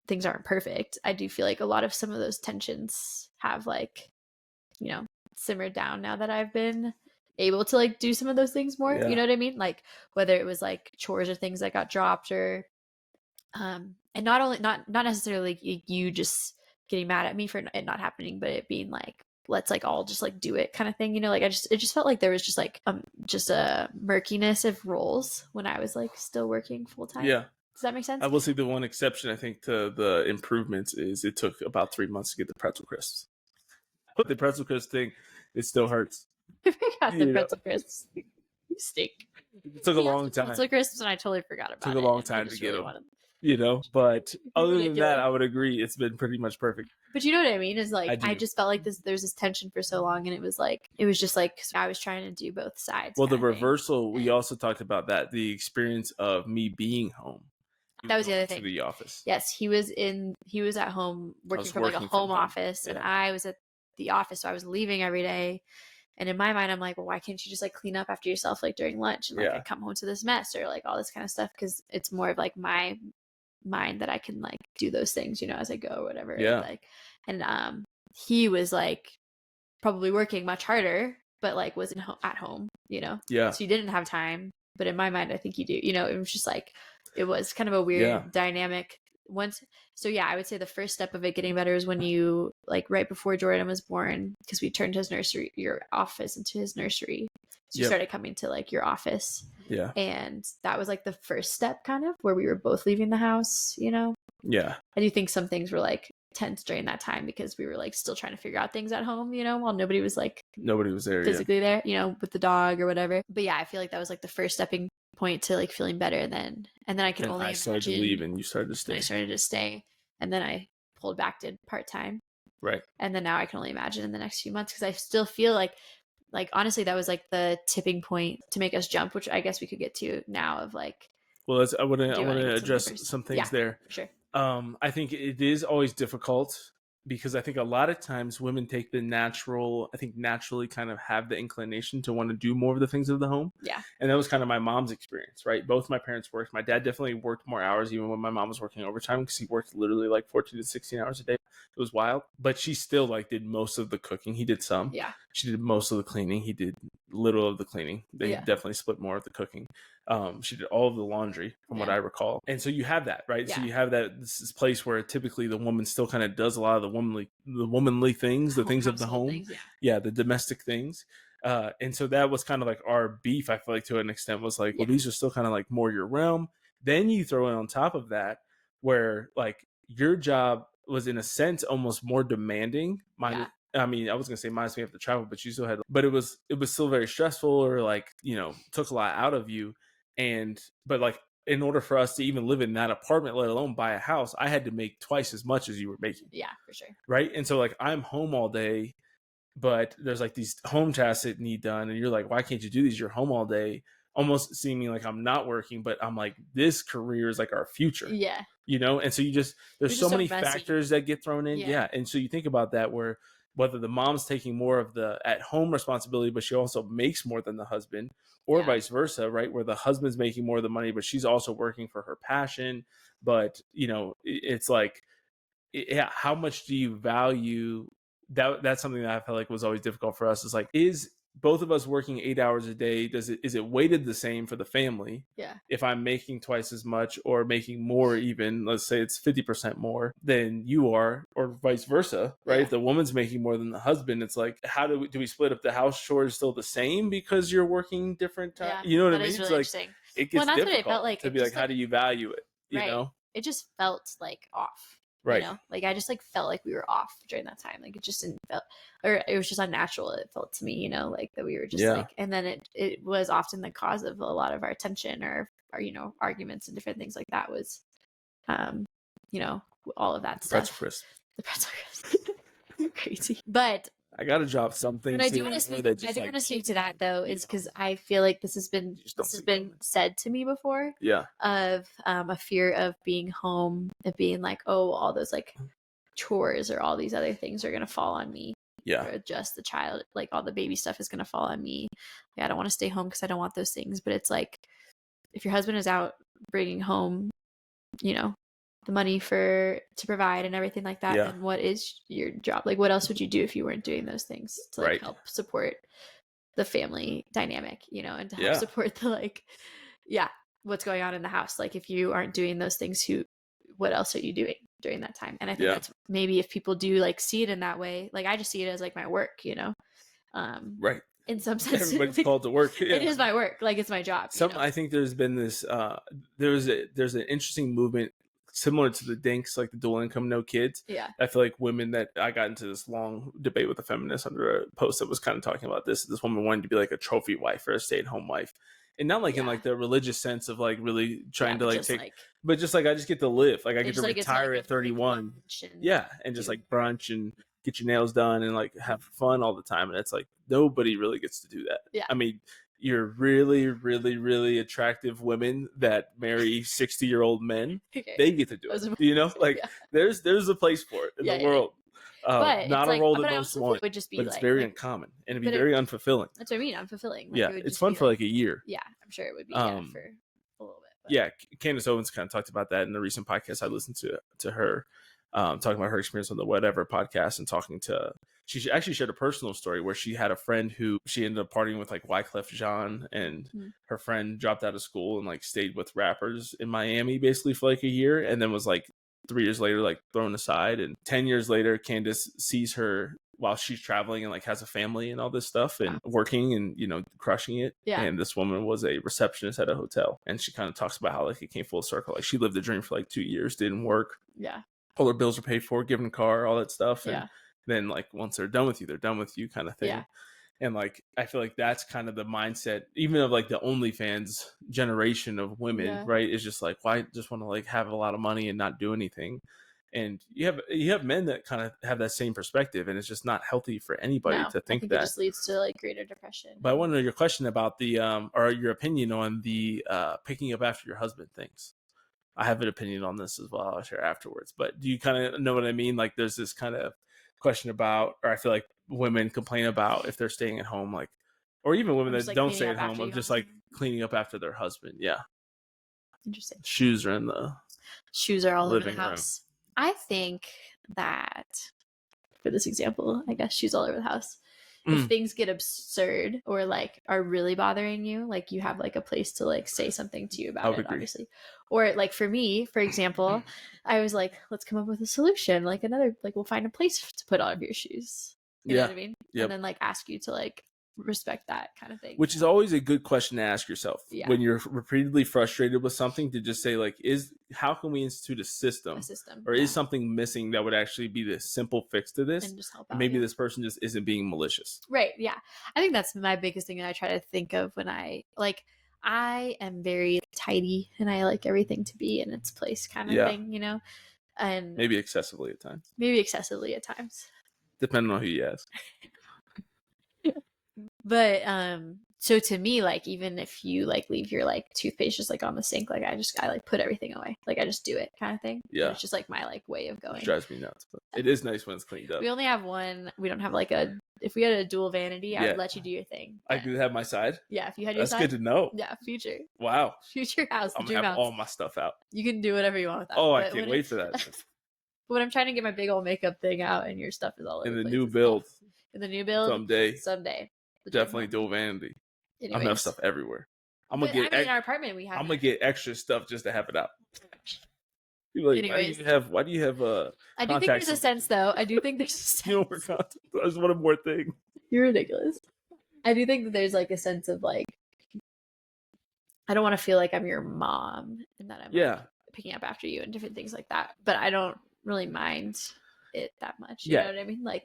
things aren't perfect, I do feel like a lot of some of those tensions have like, you know, simmered down now that I've been able to like do some of those things more, you know what I mean? Like whether it was like chores or things that got dropped, or and not necessarily you just getting mad at me for it not happening, but it being like, let's like all just like do it kind of thing, you know? Like it just felt like there was just like just a murkiness of roles when I was like still working full time. Yeah. Does that make sense? I will say the one exception I think to the improvements is it took about 3 months to get the pretzel crisps. But the pretzel crisp thing, it still hurts. I forgot the pretzel crisps. You stink. It took a long time. Pretzel crisps, and I totally forgot about it. Took a long time to get them. You know, but other than that, I would agree it's been pretty much perfect. But you know what I mean? Is like I just felt like there's this tension for so long, and it was just like I was trying to do both sides. Well, the reversal, we also talked about that, the experience of me being home. That was the other thing. To the office. Yes, he was at home working from like a home office, and I was at the office, so I was leaving every day. And in my mind, I'm like, well, why can't you just like clean up after yourself like during lunch, and like I come home to this mess or like all this kind of stuff, because it's more of like my mind that I can like do those things, you know, as I go or whatever. And he was like probably working much harder, but like wasn't at home, you know. So you didn't have time, but in my mind I think you do, you know. It was just like, it was kind of a weird dynamic once. So yeah, I would say the first step of it getting better is when you like right before Jordan was born, because we turned your office into his nursery. So you started coming to like your office. And that was like the first step, kind of where we were both leaving the house, you know. I do think some things were like tense during that time because we were like still trying to figure out things at home, you know, while nobody was there physically there, you know, with the dog or whatever. But yeah, I feel like that was like the first stepping point to like feeling better. And then I could only imagine. I started to leave and you started to stay. I started to stay, and then I pulled back to part-time. Right. And then now I can only imagine in the next few months, because I still feel like honestly that was like the tipping point to make us jump, which I guess we could get to now of like. Well, I want to address some things there. Sure. I think it is always difficult, because I think a lot of times women take naturally kind of have the inclination to want to do more of the things of the home. Yeah. And that was kind of my mom's experience, right? Both my parents worked. My dad definitely worked more hours, even when my mom was working overtime, because he worked literally like 14 to 16 hours a day. It was wild. But she still like did most of the cooking. He did some. Yeah. She did most of the cleaning. He did little of the cleaning. They definitely split more of the cooking. She did all of the laundry from what I recall. And so you have that, right? So you have this place where typically the woman still kind of does a lot of the womanly things, the things of the home. Things, the domestic things. And so that was kind of like our beef, I feel like, to an extent, was like, well, these are still kind of like more your realm. Then you throw in on top of that where like your job was in a sense almost more demanding. I mean, I was gonna say minus we have to travel, but you still had, but it was still very stressful, or like, you know, took a lot out of you. But like, in order for us to even live in that apartment, let alone buy a house, I had to make twice as much as you were making. Yeah, for sure. Right. And so like, I'm home all day, but there's like these home tasks that need done. And you're like, why can't you do these? You're home all day, almost seeming like I'm not working, but I'm like, this career is like our future. Yeah. You know? And so there's so many factors that get thrown in. Yeah. And so you think about that, where whether the mom's taking more of the at-home responsibility, but she also makes more than the husband, or vice versa, right? Where the husband's making more of the money, but she's also working for her passion. But, you know, it's like, how much do you value that? That's something that I felt like was always difficult for us. Is like, is both of us working 8 hours a day, is it weighted the same for the family? Yeah. If I'm making twice as much or making more, even let's say it's 50% more than you are, or vice versa, right? Yeah. If the woman's making more than the husband, it's like, how do we split up the house chores still the same because you're working different time? Yeah, you know what I mean? Really, it's like, it gets difficult what it felt like, to be like, how do you value it? You know? It just felt like off. Right. You know, like I just like felt like we were off during that time. Like it just didn't feel, or it was just unnatural. It felt to me, you know, like that we were just like, and then it was often the cause of a lot of our tension or you know, arguments and different things like that was, you know, all of that stuff. The pretzel crisp. Crazy. But I gotta drop something. But I do want to speak to that though, is because I feel like this has been said to me before. Yeah. Of a fear of being home, of being like, oh, all those like chores or all these other things are gonna fall on me. Yeah. Or just the child, like all the baby stuff is gonna fall on me. Like, I don't want to stay home because I don't want those things. But it's like, if your husband is out bringing home, you know, the money to provide and everything like that, and what is your job? Like, what else would you do if you weren't doing those things to like help support the family dynamic, you know, and to help support the like, what's going on in the house? Like, if you aren't doing those things, what else are you doing during that time? And I think that's maybe if people do like see it in that way, like I just see it as like my work, you know. Right. In some sense, everybody's called to work. Yeah. It is my work, like it's my job. I think there's been this there's an interesting movement similar to the dinks, like the dual income no kids. Yeah, I feel like women that I got into this long debate with a feminist under a post that was kind of talking about this woman wanted to be like a trophy wife or a stay-at-home wife, and not like in like the religious sense of like really trying to like take, but just like I just get to live, like I get to retire at 31, and just like brunch and get your nails done and like have fun all the time. And it's like nobody really gets to do that. I mean, you're really, really, really attractive women that marry 60-year-old men. They get to do it. You know, like there's a place for it in the world. But not a role that most want. It would just be but it's very uncommon and it'd be very unfulfilling. That's what I mean. Unfulfilling. Like, it's fun for like a year. Yeah, I'm sure it would be for a little bit. But. Yeah, Candace Owens kind of talked about that in the recent podcast I listened to her. Talking about her experience on the Whatever podcast and talking to, she actually shared a personal story where she had a friend who she ended up partying with like Wyclef Jean, and her friend dropped out of school and like stayed with rappers in Miami basically for like a year, and then was like 3 years later like thrown aside. And 10 years later Candace sees her while she's traveling and like has a family and all this stuff and working and, you know, crushing it. And this woman was a receptionist at a hotel, and she kind of talks about how like it came full circle. Like she lived the dream for like 2 years, didn't work. All their bills are paid for, given a car, all that stuff. And then like once they're done with you kind of thing. And like I feel like that's kind of the mindset even of like the OnlyFans generation of women, right? Is just like, why just want to like have a lot of money and not do anything. And you have men that kind of have that same perspective, and it's just not healthy for anybody to think that. It just leads to like greater depression. But I want to know your question about the or your opinion on the picking up after your husband things. I have an opinion on this as well. I'll share afterwards. But do you kind of know what I mean? Like there's this kind of question about, or I feel like women complain about if they're staying at home, like, or even women that like don't stay at home of just like cleaning up after their husband. Yeah. Interesting. Shoes are all over the house. I think that for this example, I guess shoes all over the house. If things get absurd or like are really bothering you, like you have like a place to like say something to you about it, obviously. Or like for me, for example, I was like, let's come up with a solution. Like we'll find a place to put all of your shoes. You know what I mean? And then like ask you to like respect that kind of thing. Which is always a good question to ask yourself when you're repeatedly frustrated with something, to just say like, how can we institute a system or is something missing that would actually be the simple fix to this? And just help out, maybe this person just isn't being malicious. Right. Yeah. I think that's my biggest thing that I try to think of when I am very tidy and I like everything to be in its place kind of thing, you know, and maybe excessively at times. Depending on who you ask. But so to me, like even if you like leave your like toothpaste just like on the sink, like I like put everything away, like I just do it kind of thing. Yeah, and it's just like my like way of going. It drives me nuts, but it is nice when it's cleaned up. We only have one. We don't have like if we had a dual vanity, I would let you do your thing. I could have my side. Yeah, if you had your side. That's good to know. Yeah, future. Wow. Future house. I'm gonna have all my stuff out. You can do whatever you want with that. Oh, I can't wait for that. When I'm trying to get my big old makeup thing out, and your stuff is all over in the new build. In the new build. Someday. Definitely dual vanity. Anyways. I'm gonna have stuff everywhere. In our apartment we have. I'm gonna get extra stuff just to have it out. Like, why do you have I do think there's a sense though. I do think there's a sense. You know, there's one more thing. You're ridiculous. I do think that there's like a sense of like, I don't want to feel like I'm your mom and that I'm like, picking up after you and different things like that. But I don't really mind it that much. You know what I mean? Like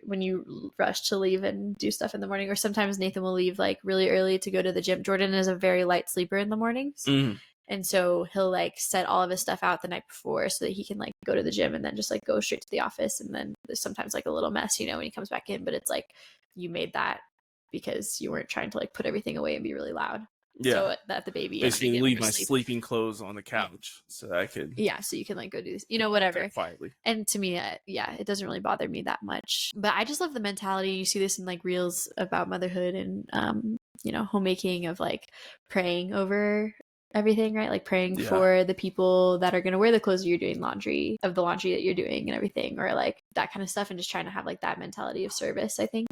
when you rush to leave and do stuff in the morning, or sometimes Nathan will leave like really early to go to the gym. Jordan is a very light sleeper in the mornings. And so he'll like set all of his stuff out the night before so that he can like go to the gym and then just like go straight to the office. And then there's sometimes like a little mess, when he comes back in, but it's like you made that because you weren't trying to like put everything away and be really loud. Yeah. So that the baby basically leave my sleeping clothes on the couch so I could. Yeah. So you can like go do this, whatever. Quietly. And to me, it doesn't really bother me that much. But I just love the mentality. You see this in like reels about motherhood and, homemaking of like praying over everything, right? Like praying for the people that are going to wear the clothes that you're doing laundry that you're doing and everything, or like that kind of stuff. And just trying to have like that mentality of service, I think.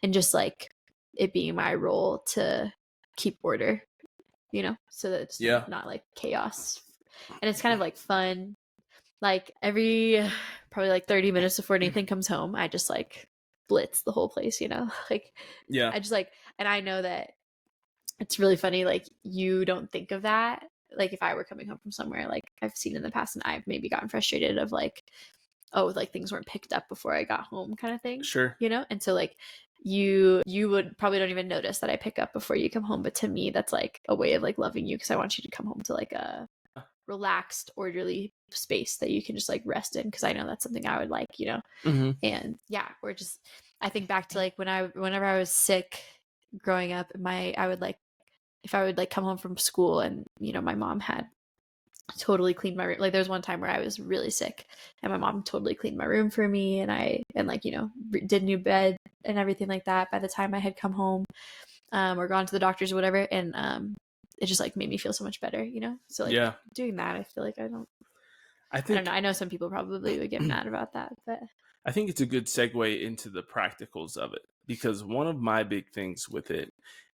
And just like it being my role to keep order, so that it's not like chaos. And it's kind of like fun. Like every probably like 30 minutes before Nathan comes home, I just like blitz the whole place, like, I just like, and I know that it's really funny. Like you don't think of that. Like if I were coming home from somewhere, like I've seen in the past and I've maybe gotten frustrated of like, oh, like things weren't picked up before I got home kind of thing. Sure. And so like you would probably don't even notice that I pick up before you come home. But to me, that's like a way of like loving you because I want you to come home to like a relaxed, orderly space that you can just like rest in, because I know that's something I would like, Mm-hmm. And or just I think back to like whenever I was sick growing up, I would like, if I would like come home from school and my mom had totally cleaned my room. Like there was one time where I was really sick and my mom totally cleaned my room for me, and like did new bed and everything like that by the time I had come home or gone to the doctors or whatever, and it just like made me feel so much better, so like doing that, I feel like I don't know, I know some people probably would get mad about that, but I think it's a good segue into the practicals of it, because one of my big things with it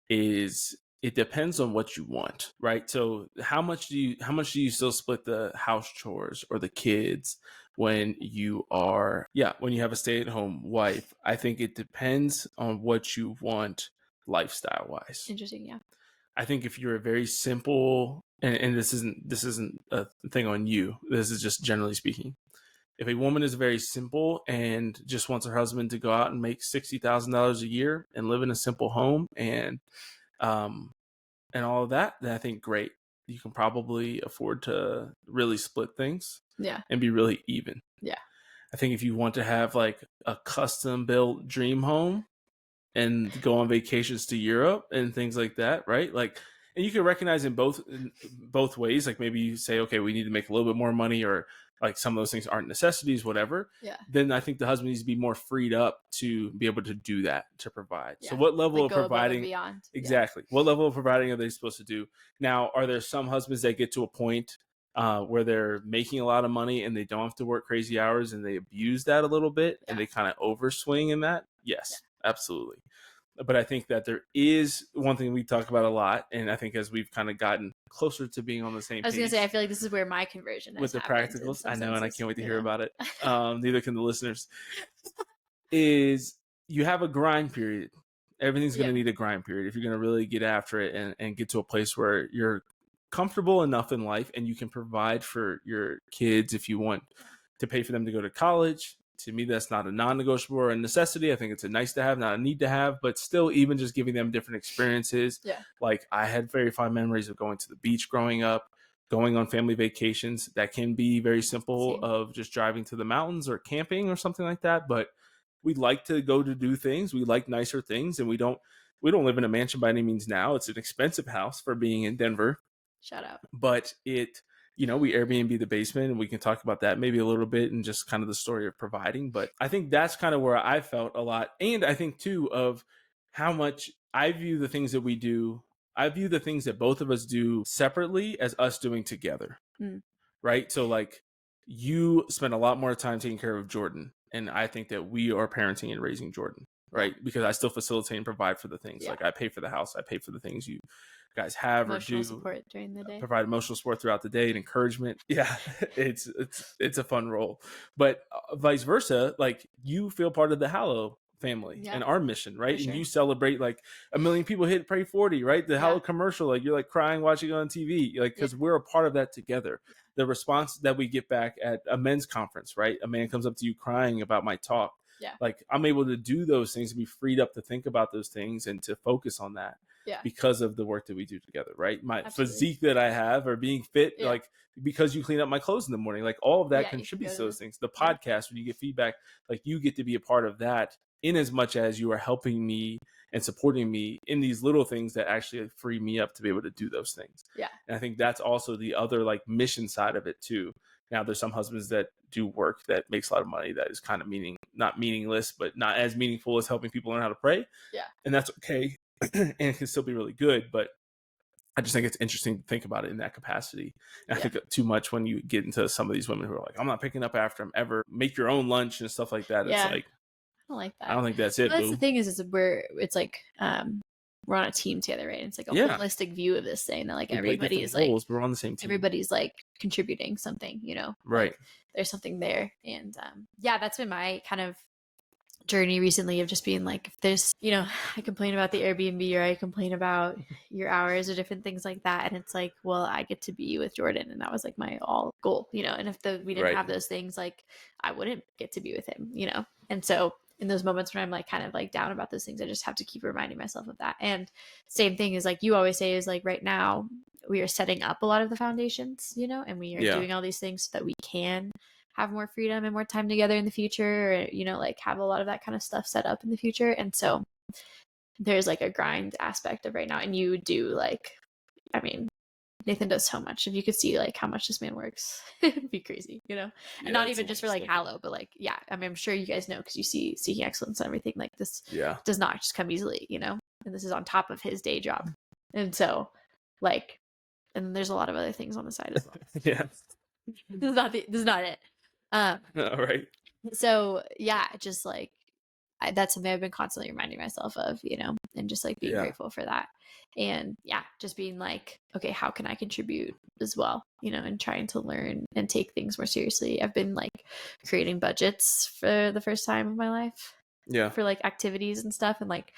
is it depends on what you want, right? So how much do you still split the house chores or the kids when you have a stay-at-home wife? I think it depends on what you want lifestyle wise. Interesting. Yeah. I think if you're a very simple, and this isn't a thing on you, this is just generally speaking. If a woman is very simple and just wants her husband to go out and make $60,000 a year and live in a simple home and all of that, then I think great. You can probably afford to really split things. Yeah. And be really even. Yeah. I think if you want to have like a custom built dream home and go on vacations to Europe and things like that, right? Like, and you can recognize in both ways. Like maybe you say, okay, we need to make a little bit more money, or like some of those things aren't necessities, whatever. Yeah. Then I think the husband needs to be more freed up to be able to do that, to provide. Yeah. So what level like of providing? Beyond. Exactly. Yeah. What level of providing are they supposed to do? Now, are there some husbands that get to a point where they're making a lot of money and they don't have to work crazy hours and they abuse that a little bit and they kind of overswing in that? Yes, absolutely. But I think that there is one thing we talk about a lot, and I think as we've kind of gotten closer to being on the same page. I was going to say, I feel like this is where my conversion with the practicals. I know, and I can't wait to hear about it. Neither can the listeners. Is you have a grind period. Everything's going to need a grind period if you're going to really get after it and get to a place where you're comfortable enough in life and you can provide for your kids if you want to pay for them to go to college. To me, that's not a non-negotiable or a necessity. I think it's a nice to have, not a need to have, but still even just giving them different experiences. Yeah. Like I had very fond memories of going to the beach growing up, going on family vacations. That can be very simple. Same. Of just driving to the mountains or camping or something like that. But we like to go to do things. We like nicer things, and we don't live in a mansion by any means now. It's an expensive house for being in Denver. Shout out. But it, we Airbnb the basement, and we can talk about that maybe a little bit and just kind of the story of providing. But I think that's kind of where I felt a lot. And I think too of how much I view the things that we do. I view the things that both of us do separately as us doing together. Right. So like you spend a lot more time taking care of Jordan. And I think that we are parenting and raising Jordan. Right. Because I still facilitate and provide for the things. Like I pay for the house. I pay for the things you guys have emotional or do support during the day, provide emotional support throughout the day and encouragement. Yeah, it's a fun role. But vice versa, like you feel part of the Hallow family and our mission, right? Sure. And you celebrate like 1 million people hit Pray 40, right? The Hallow commercial, like you're like crying watching it on TV, like because we're a part of that together. The response that we get back at a men's conference, right? A man comes up to you crying about my talk. Yeah. Like I'm able to do those things and be freed up to think about those things and to focus on that. because of the work that we do together, right? My Absolutely. physique that I have, or being fit, like because you clean up my clothes in the morning, like all of that contributes to those things. The podcast, when you get feedback, like you get to be a part of that, in as much as you are helping me and supporting me in these little things that actually free me up to be able to do those things. And I think that's also the other like mission side of it too. Now there's some husbands that do work that makes a lot of money that is kind of not meaningless, but not as meaningful as helping people learn how to pray. And that's okay. And it can still be really good, but I just think it's interesting to think about it in that capacity. And I think too much when you get into some of these women who are like, I'm not picking up after him ever, make your own lunch and stuff like that. It's like, I don't like that. I don't think that's it. Well, that's the thing is it's like we're on a team together, right? It's like a holistic view of this thing that like everybody is like we're on the same team. Everybody's like contributing something, you know, right? Like, there's something there, and that's been my kind of journey recently of just being like, if there's, you know, I complain about the Airbnb or I complain about your hours or different things like that, and it's like, well, I get to be with Jordan, and that was like my all goal, you know. And if we didn't have those things, like I wouldn't get to be with him, you know. And so in those moments when I'm like kind of like down about those things, I just have to keep reminding myself of that. And same thing is like you always say is like right now we are setting up a lot of the foundations, you know, and we are doing all these things so that we can have more freedom and more time together in the future, or, you know, like have a lot of that kind of stuff set up in the future. And so there's like a grind aspect of right now. And you do like, I mean, Nathan does so much. If you could see like how much this man works, it'd be crazy, you know. And not even just for like Hallow, but like I mean, I'm sure you guys know because you see Seeking Excellence and everything. Like this does not just come easily, you know. And this is on top of his day job, and so like, and there's a lot of other things on the side as well. This is not it. All right. So just like that's something I've been constantly reminding myself of, you know, and just like being grateful for that. And just being like, okay, how can I contribute as well, you know, and trying to learn and take things more seriously. I've been like creating budgets for the first time in my life for like activities and stuff, and like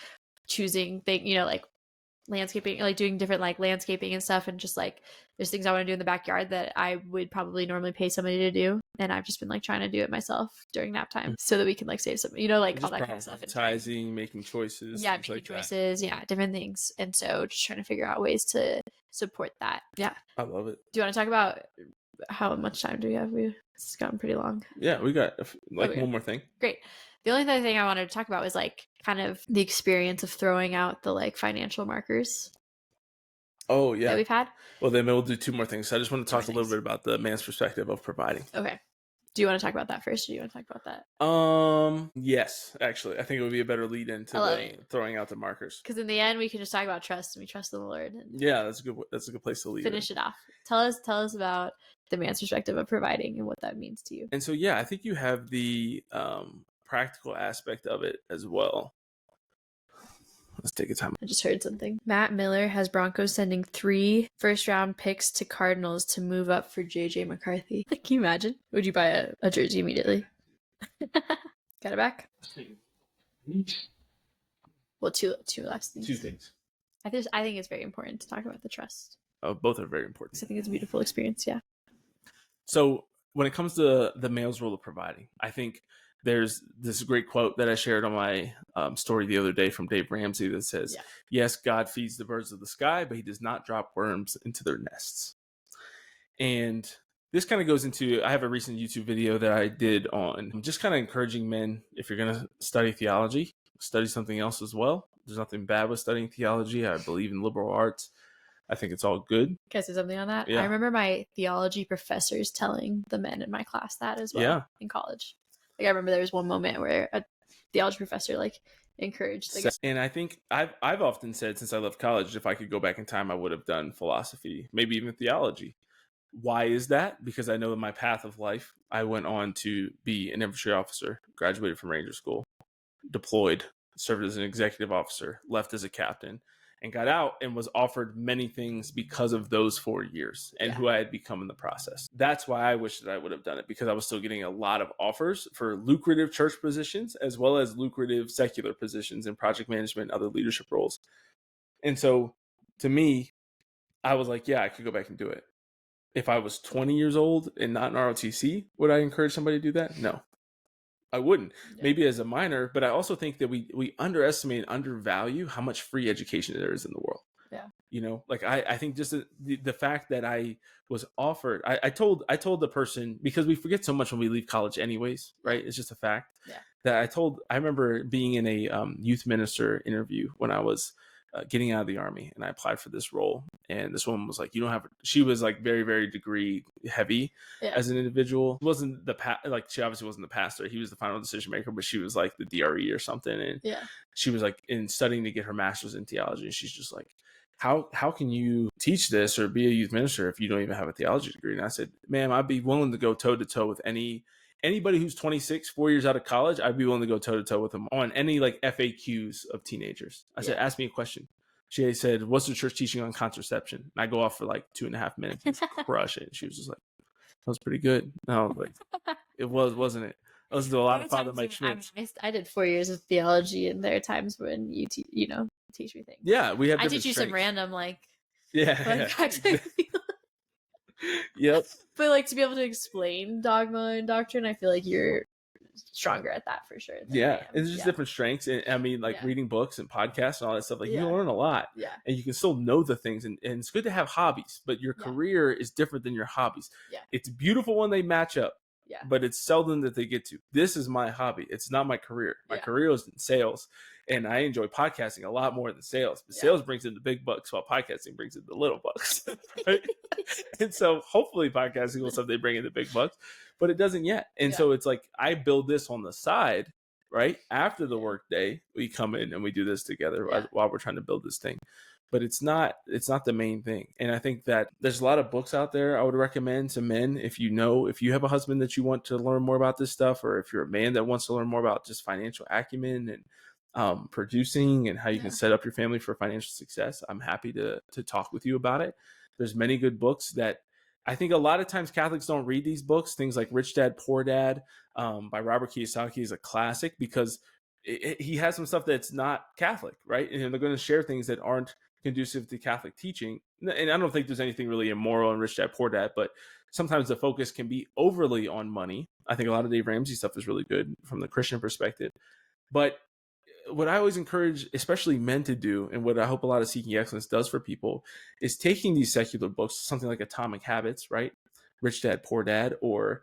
choosing things, you know, like landscaping, like doing different like landscaping and stuff, and just like there's things I want to do in the backyard that I would probably normally pay somebody to do, and I've just been like trying to do it myself during nap time so that we can like save some, you know, like all that kind of stuff, advertising, making choices, making choices, different things. And so just trying to figure out ways to support that. I love it. Do you want to talk about how much time do we have? It's gotten pretty long. We got one more thing. Great. The only other thing I wanted to talk about was like kind of the experience of throwing out the like financial markers. Oh yeah, that we've had. Well, then we'll do two more things. So I just want to talk a little bit about the man's perspective of providing. Okay. Do you want to talk about that first, or do you want to talk about that? Yes, actually, I think it would be a better lead into throwing out the markers. Because in the end, we can just talk about trust, and we trust in the Lord. And that's a good place to lead. Finish it off. Tell us about the man's perspective of providing and what that means to you. And so I think you have the practical aspect of it as well. Let's take a time. I just heard something. Matt Miller has Broncos sending 3 first-round picks to Cardinals to move up for JJ McCarthy. Can you imagine? Would you buy a jersey immediately? Got it back? Well, two last things. 2 things. I think it's very important to talk about the trust. Oh, both are very important. I think it's a beautiful experience, So when it comes to the male's role of providing, I think there's this great quote that I shared on my story the other day from Dave Ramsey that says, yes, God feeds the birds of the sky, but he does not drop worms into their nests. And this kind of goes into, I have a recent YouTube video that I did on just kind of encouraging men, if you're going to study theology, study something else as well. There's nothing bad with studying theology. I believe in liberal arts. I think it's all good. Can I say something on that? I remember my theology professors telling the men in my class that as well in college. Like I remember there was one moment where a theology professor like encouraged. And I think I've often said since I left college, if I could go back in time, I would have done philosophy, maybe even theology. Why is that? Because I know in my path of life, I went on to be an infantry officer, graduated from Ranger School, deployed, served as an executive officer, left as a captain, and got out and was offered many things because of those 4 years and who I had become in the process. That's why I wish that I would have done it, because I was still getting a lot of offers for lucrative church positions as well as lucrative secular positions in project management and other leadership roles. And so to me, I was like, I could go back and do it. If I was 20 years old and not in ROTC, would I encourage somebody to do that? No. I wouldn't. Yeah. Maybe as a minor, but I also think that we underestimate and undervalue how much free education there is in the world. Yeah. You know, like I think just the fact that I was offered, I told the person, because we forget so much when we leave college anyways, right? It's just a fact. Yeah. That I remember being in a youth minister interview when I was getting out of the army, and I applied for this role, and this woman was like, you don't have, she was like very, very degree heavy as an individual. Wasn't like, she obviously wasn't the pastor, he was the final decision maker, but she was like the DRE or something. And she was like in studying to get her master's in theology, and she's just like, how can you teach this or be a youth minister if you don't even have a theology degree? And I said, ma'am, I'd be willing to go toe to toe with anybody who's 26, 4 years out of college. I'd be willing to go toe to toe with them on any like FAQs of teenagers. I said, ask me a question. She said, what's the church teaching on contraception? And I go off for like 2.5 minutes and crush it. And she was just like, that was pretty good. No, like, it wasn't it? I listened to a lot of Father Mike Schmitz. I did 4 years of theology, and there are times when you teach me things. Yeah, we have. I teach you some random like. Yeah. Yep. But like, to be able to explain dogma and doctrine, I feel like you're stronger at that for sure. Yeah, it's just different strengths. And I mean, like reading books and podcasts and all that stuff, like you learn a lot. Yeah. And you can still know the things, and it's good to have hobbies, but your career is different than your hobbies. Yeah. It's beautiful when they match up. Yeah. But it's seldom that they get to. This is my hobby. It's not my career. My career is in sales, and I enjoy podcasting a lot more than sales. But sales brings in the big bucks, while podcasting brings in the little bucks. Right? And so hopefully podcasting will someday bring in the big bucks, but it doesn't yet. And so it's like, I build this on the side, right? After the work day, we come in and we do this together while we're trying to build this thing. But it's not the main thing. And I think that there's a lot of books out there I would recommend to men. If you have a husband that you want to learn more about this stuff, or if you're a man that wants to learn more about just financial acumen and producing and how you can set up your family for financial success, I'm happy to talk with you about it. There's many good books that I think a lot of times Catholics don't read these books. Things like Rich Dad, Poor Dad by Robert Kiyosaki is a classic, because he has some stuff that's not Catholic, right? And they're going to share things that aren't conducive to Catholic teaching. And I don't think there's anything really immoral in Rich Dad, Poor Dad, but sometimes the focus can be overly on money. I think a lot of Dave Ramsey stuff is really good from the Christian perspective. But what I always encourage, especially men, to do, and what I hope a lot of Seeking Excellence does for people, is taking these secular books, something like Atomic Habits, right? Rich Dad, Poor Dad, or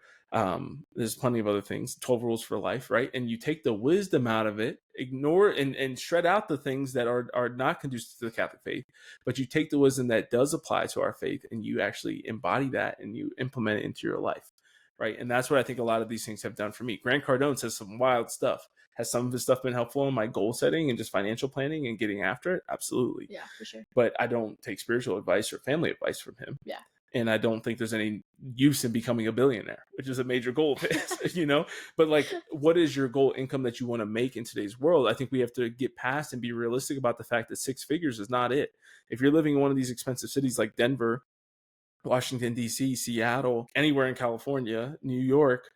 there's plenty of other things, 12 Rules for Life, right? And you take the wisdom out of it, ignore and shred out the things that are not conducive to the Catholic faith, but you take the wisdom that does apply to our faith, and you actually embody that and you implement it into your life, right? And that's what I think a lot of these things have done for me. Grant Cardone says some wild stuff. Has some of his stuff been helpful in my goal setting and just financial planning and getting after it? Absolutely. Yeah, for sure. But I don't take spiritual advice or family advice from him. Yeah. And I don't think there's any use in becoming a billionaire, which is a major goal of his, But like, what is your goal income that you want to make in today's world? I think we have to get past and be realistic about the fact that 6 figures is not it. If you're living in one of these expensive cities like Denver, Washington, D.C., Seattle, anywhere in California, New York,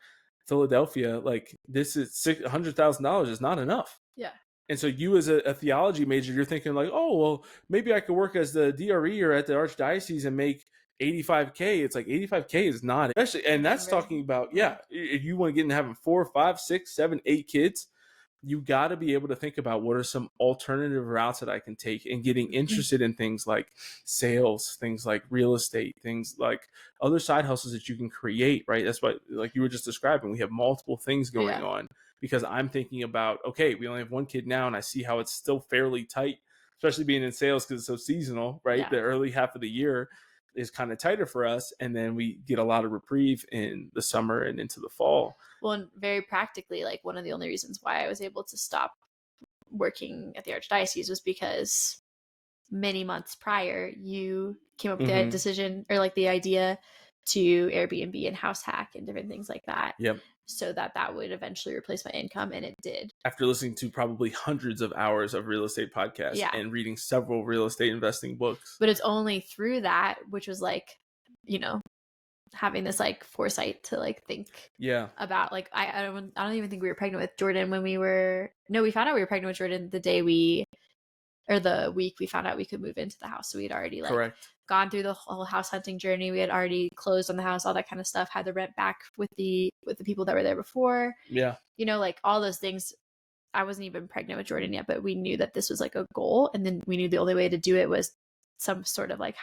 Philadelphia, like, this is $100,000 is not enough. Yeah. And so you as a theology major, you're thinking like, oh, well, maybe I could work as the DRE or at the archdiocese and make $85K. It's like $85K is not, especially, and that's talking about, if you want to get into having 4, 5, 6, 7, 8 kids, you got to be able to think about what are some alternative routes that I can take, and getting interested in things like sales, things like real estate, things like other side hustles that you can create, right? That's what, like you were just describing, we have multiple things going on, because I'm thinking about, okay, we only have 1 kid now, and I see how it's still fairly tight, especially being in sales because it's so seasonal, right? Yeah. The early half of the year is kind of tighter for us, and then we get a lot of reprieve in the summer and into the fall. Well, and very practically, like, one of the only reasons why I was able to stop working at the archdiocese was because many months prior, you came up with the decision, or like the idea, to Airbnb and house hack and different things like that. Yep. So that would eventually replace my income, and it did. After listening to probably hundreds of hours of real estate podcasts and reading several real estate investing books. But it's only through that, which was like, having this like foresight to like think about, like, I don't even think we were pregnant with Jordan when we found out we were pregnant with Jordan the day we or the week we found out we could move into the house. So we had already like Correct. gone through the whole house hunting journey. We had already closed on the house, all that kind of stuff, had the rent back with the people that were there before. Yeah. You know, like all those things. I wasn't even pregnant with Jordan yet, but we knew that this was like a goal. And then we knew the only way to do it was some sort of like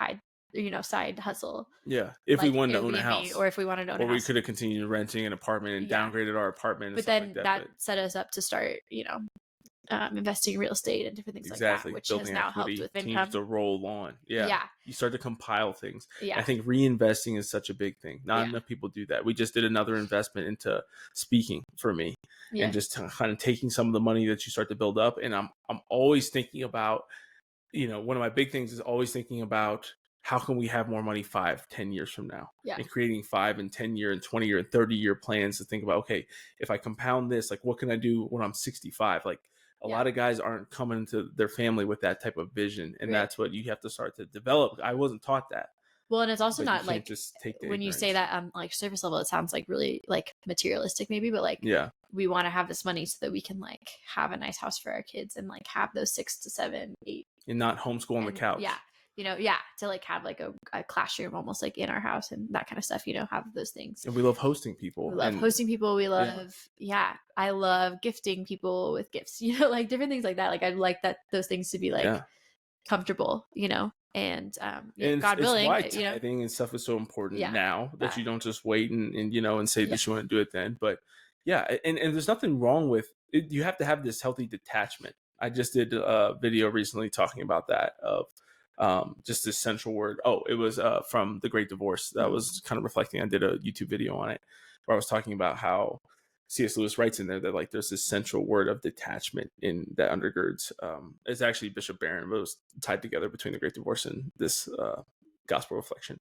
side hustle. Yeah. If like we wanted to own a Airbnb, house. or if we wanted to own a house. Or we could have continued renting an apartment and downgraded our apartment and but stuff then like that. That set us up to start, investing in real estate and different things like that, which building has now equity, helped with income. continues to roll on. Yeah. You start to compile things. Yeah. I think reinvesting is such a big thing. Not enough people do that. We just did another investment into speaking for me, and just kind of taking some of the money that you start to build up. And I'm always thinking about, one of my big things is always thinking about how can we have more money 5-10 years from now, and creating 5 and 10 year and 20 year and 30 year plans to think about, okay, if I compound this, like what can I do when I'm 65? Like a lot of guys aren't coming to their family with that type of vision, and that's what you have to start to develop. I wasn't taught that. Well, and it's also not like just take when you say that on like surface level, it sounds like really like materialistic maybe, but like we want to have this money so that we can like have a nice house for our kids and like have those 6 to 7, 8 and not homeschool on the couch. To like have like a classroom almost like in our house and that kind of stuff, have those things. And we love hosting people. We love I love gifting people with gifts, like different things like that. Like I'd like those things to be like comfortable, and God willing, why tithing and stuff is so important now that you don't just wait and say that you want to do it then. But and there's nothing wrong with it. You have to have this healthy detachment. I just did a video recently talking about that, of just this central word. It was from The Great Divorce. That was kind of reflecting. I did a YouTube video on it where I was talking about how C.S. Lewis writes in there that like there's this central word of detachment in that undergirds. It's actually Bishop Barron, but it was tied together between The Great Divorce and this gospel reflection.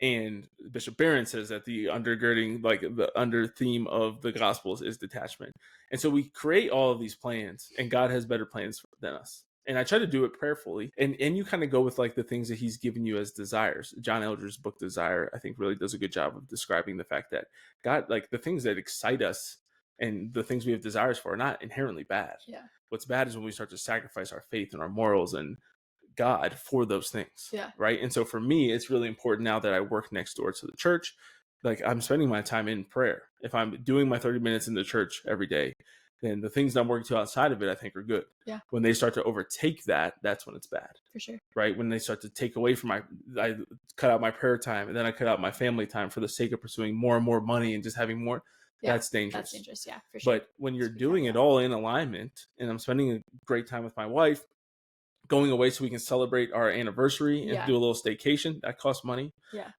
And Bishop Barron says that the undergirding, like the under theme of the Gospels, is detachment. And so we create all of these plans, and God has better plans than us. And I try to do it prayerfully, and you kind of go with like the things that he's given you as desires. John Eldredge's book Desire, I think, really does a good job of describing the fact that God, like the things that excite us and the things we have desires for, are not inherently bad. What's bad is when we start to sacrifice our faith and our morals and God for those things. Right. And so for me, it's really important now that I work next door to the church. Like I'm spending my time in prayer. If I'm doing my 30 minutes in the church every day, then the things that I'm working to outside of it, I think, are good. When they start to overtake that, that's when it's bad. For sure. Right. When they start to take away from I cut out my prayer time, and then I cut out my family time for the sake of pursuing more and more money and just having more. That's dangerous. That's dangerous. Yeah, for sure. But when you're doing it all in alignment, and I'm spending a great time with my wife, going away so we can celebrate our anniversary and do a little staycation, that costs money.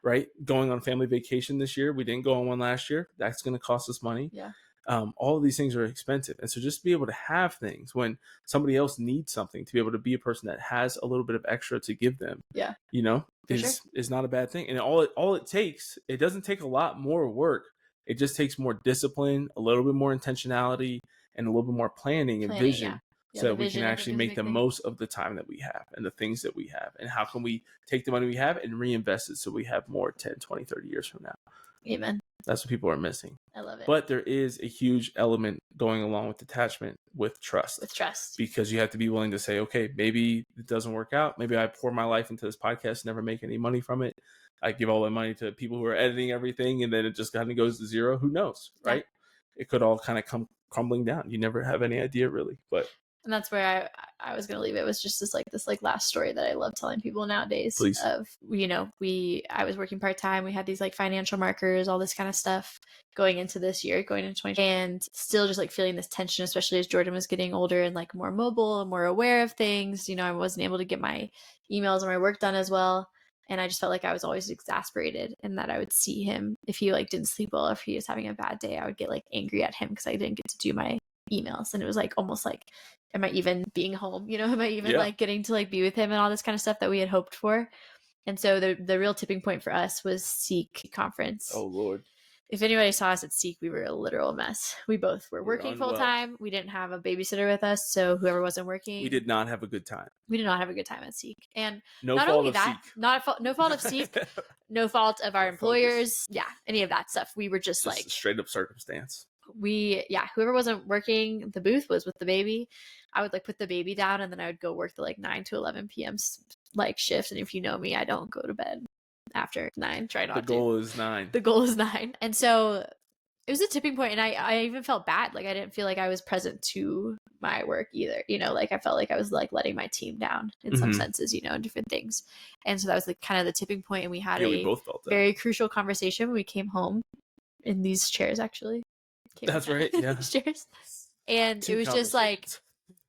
Right. Going on family vacation this year. We didn't go on one last year. That's going to cost us money. All of these things are expensive. And so just to be able to have things when somebody else needs something, to be able to be a person that has a little bit of extra to give them, is not a bad thing. And all it takes, it doesn't take a lot more work. It just takes more discipline, a little bit more intentionality, and a little bit more planning and vision. So that we can actually make the most of the time that we have and the things that we have. And how can we take the money we have and reinvest it so we have more 10, 20, 30 years from now? Amen. That's what people are missing. I love it. But there is a huge element going along with detachment, with trust. Because you have to be willing to say, okay, maybe it doesn't work out. Maybe I pour my life into this podcast, never make any money from it. I give all my money to people who are editing everything, and then it just kind of goes to zero. Who knows, right? It could all kind of come crumbling down. You never have any idea, really. And that's where I was going to leave it. It was just this last story that I love telling people nowadays. Please. Of, I was working part-time. We had these like financial markers, all this kind of stuff going into this year, going into 2020, and still just like feeling this tension, especially as Jordan was getting older and like more mobile and more aware of things. I wasn't able to get my emails and my work done as well. And I just felt like I was always exasperated, and that I would see him if he like didn't sleep well, if he was having a bad day, I would get like angry at him because I didn't get to do my emails. And it was like almost like, am I even being home? Am I even like getting to like be with him and all this kind of stuff that we had hoped for? And so the real tipping point for us was Seek conference. Oh Lord. If anybody saw us at Seek, we were a literal mess. We both were working full time. We didn't have a babysitter with us, so whoever wasn't working. We did not have a good time. We did not have a good time at Seek. And no not fault only of that, Seek. no fault of Seek, no fault of our employers. Yeah, any of that stuff. We were just like a straight up circumstance. whoever wasn't working the booth was with the baby. I would like put the baby down, and then I would go work the like 9 to 11 p.m. like shifts. And if you know me, I don't go to bed after 9. Try not to. The goal is 9. The goal is 9. And so it was a tipping point, and I even felt bad. Like I didn't feel like I was present to my work either. You know, like I felt like I was like letting my team down in some senses, you know, in different things. And so that was like kind of the tipping point, and we had we both felt that. Very crucial conversation when we came home in these chairs, actually. That's right. Yeah. These chairs. And it was just like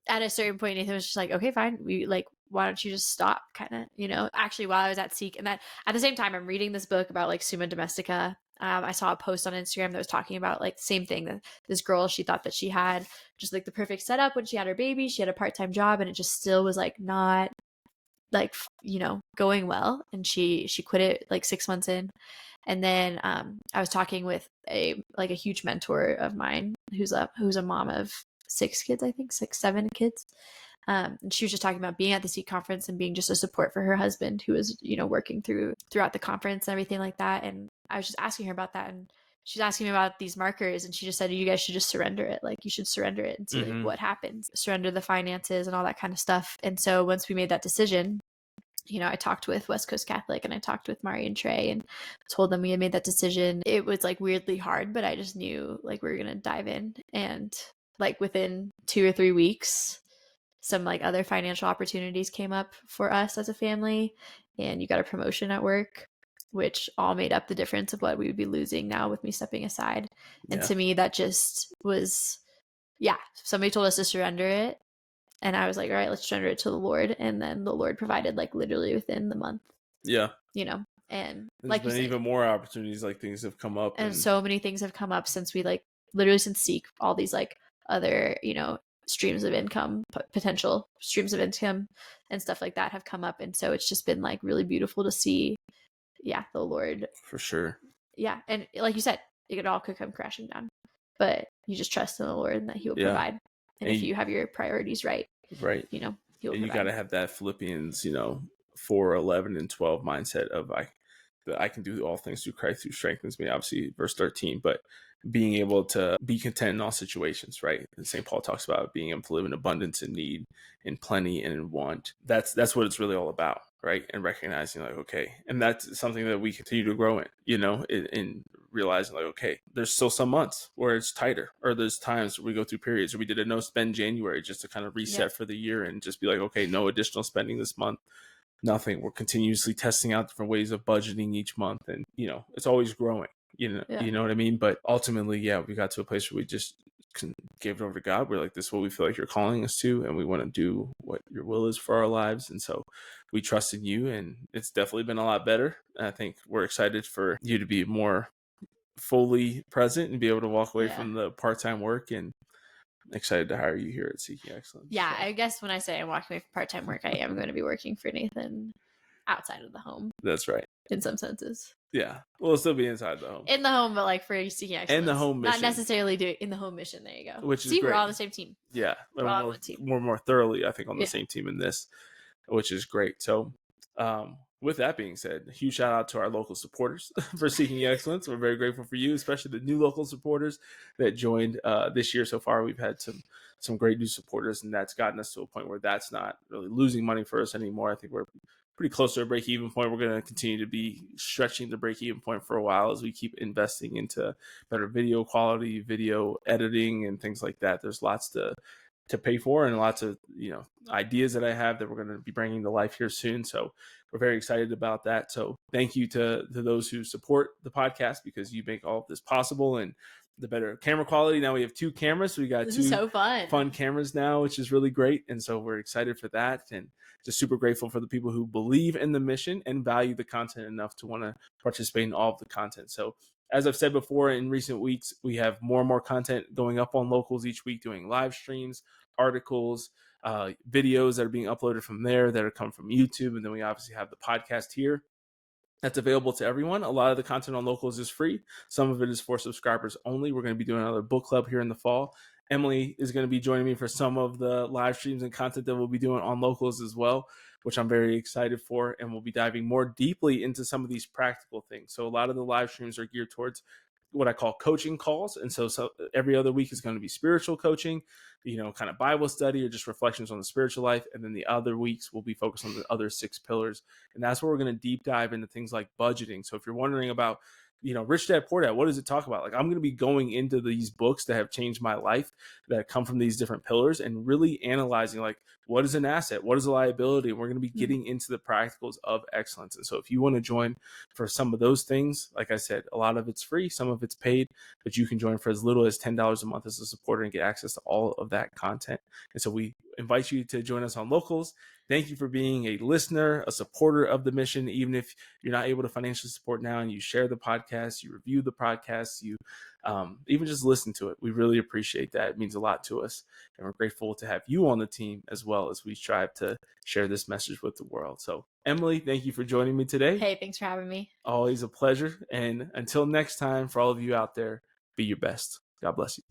at a certain point, Nathan was just like, okay, fine. We like, why don't you just stop, kind of, you know? Actually, while I was at Seek, and that at the same time, I'm reading this book about like Summa Domestica. I saw a post on Instagram that was talking about like the same thing, that this girl, she thought that she had just like the perfect setup when she had her baby. She had a part-time job, and it just still was like not like, you know, going well. And she quit it like 6 months in. And then I was talking with a huge mentor of mine who's a mom of 6 kids, I think 7 kids. And she was just talking about being at the Seek conference and being just a support for her husband, who was, you know, working throughout the conference and everything like that. And I was just asking her about that, and she's asking me about these markers, and she just said, you guys should just surrender it. Like you should surrender it and see like what happens, surrender the finances and all that kind of stuff. And so once we made that decision, you know, I talked with West Coast Catholic, and I talked with Mari and Trey, and told them we had made that decision. It was like weirdly hard, but I just knew like we were going to dive in. And like within 2 or 3 weeks, some like other financial opportunities came up for us as a family, and you got a promotion at work, which all made up the difference of what we would be losing now with me stepping aside. And to me, that just was, somebody told us to surrender it. And I was like, all right, let's surrender it to the Lord. And then the Lord provided like literally within the month. Yeah. You know, and there's like been even more opportunities, like things have come up. And so many things have come up since we like literally since Seek, all these like other, you know, streams of income, potential streams of income and stuff like that have come up. And so it's just been like really beautiful to see, the Lord. For sure. Yeah. And like you said, it all could come crashing down, but you just trust in the Lord and that He will provide. And if you have your priorities right, you know, He'll and provide. You got to have that Philippians, you know, 4:11 and 12 mindset of I can do all things through Christ who strengthens me, obviously verse 13, but being able to be content in all situations, right? And St. Paul talks about being able to live in abundance and need, in plenty and in want. That's what it's really all about, right? And recognizing like, okay, and that's something that we continue to grow in, you know, in realizing like, okay, there's still some months where it's tighter, or there's times where we go through periods where we did a no spend January just to kind of reset for the year and just be like, okay, no additional spending this month. Nothing. We're continuously testing out different ways of budgeting each month, and you know, it's always growing. You know what I mean? But ultimately, we got to a place where we just gave it over to God. We're like, this is what we feel like you're calling us to, and we want to do what your will is for our lives. And so we trust in you, and it's definitely been a lot better. I think we're excited for you to be more fully present and be able to walk away from the part-time work, and excited to hire you here at Seeking Excellence. Yeah, so. I guess when I say I'm walking away from part-time work, I am going to be working for Nathan outside of the home. That's right. In some senses. Yeah. We'll still be inside the home. In the home, but like for Seeking Excellence. And the home mission. Not necessarily doing in the home mission. There you go. Which is great. We're all on the same team. Yeah. We're all on one team. We're more thoroughly, I think, on the same team in this, which is great. So with that being said, a huge shout out to our local supporters for Seeking Excellence. We're very grateful for you, especially the new local supporters that joined this year so far. We've had some great new supporters, and that's gotten us to a point where that's not really losing money for us anymore. I think we're pretty close to a break-even point. We're going to continue to be stretching the break-even point for a while as we keep investing into better video quality, video editing, and things like that. There's lots to pay for, and lots of ideas that I have that we're going to be bringing to life here soon. So we're very excited about that. So thank you to those who support the podcast, because you make all of this possible, and the better camera quality. Now we have 2 cameras. So we got 2 so fun cameras now, which is really great. And so we're excited for that, and just super grateful for the people who believe in the mission and value the content enough to want to participate in all of the content. So as I've said before, in recent weeks, we have more and more content going up on Locals each week, doing live streams, articles, videos that are being uploaded from there that are coming from YouTube. And then we obviously have the podcast here that's available to everyone. A lot of the content on Locals is free. Some of it is for subscribers only. We're going to be doing another book club here in the fall. Emily is going to be joining me for some of the live streams and content that we'll be doing on Locals as well, which I'm very excited for. And we'll be diving more deeply into some of these practical things. So a lot of the live streams are geared towards what I call coaching calls. And so every other week is going to be spiritual coaching, kind of Bible study or just reflections on the spiritual life. And then the other weeks will be focused on the other 6 pillars. And that's where we're going to deep dive into things like budgeting. So if you're wondering about, Rich Dad Poor Dad, what does it talk about? Like, I'm going to be going into these books that have changed my life that come from these different pillars and really analyzing, like, what is an asset? What is a liability? And we're going to be getting into the practicals of excellence. And so if you want to join for some of those things, like I said, a lot of it's free, some of it's paid, but you can join for as little as $10 a month as a supporter and get access to all of that content. And so we invite you to join us on Locals. Thank you for being a listener, a supporter of the mission. Even if you're not able to financially support now, and you share the podcast, you review the podcast, you even just listen to it. We really appreciate that. It means a lot to us. And we're grateful to have you on the team as well as we strive to share this message with the world. So, Emily, thank you for joining me today. Hey, thanks for having me. Always a pleasure. And until next time, for all of you out there, be your best. God bless you.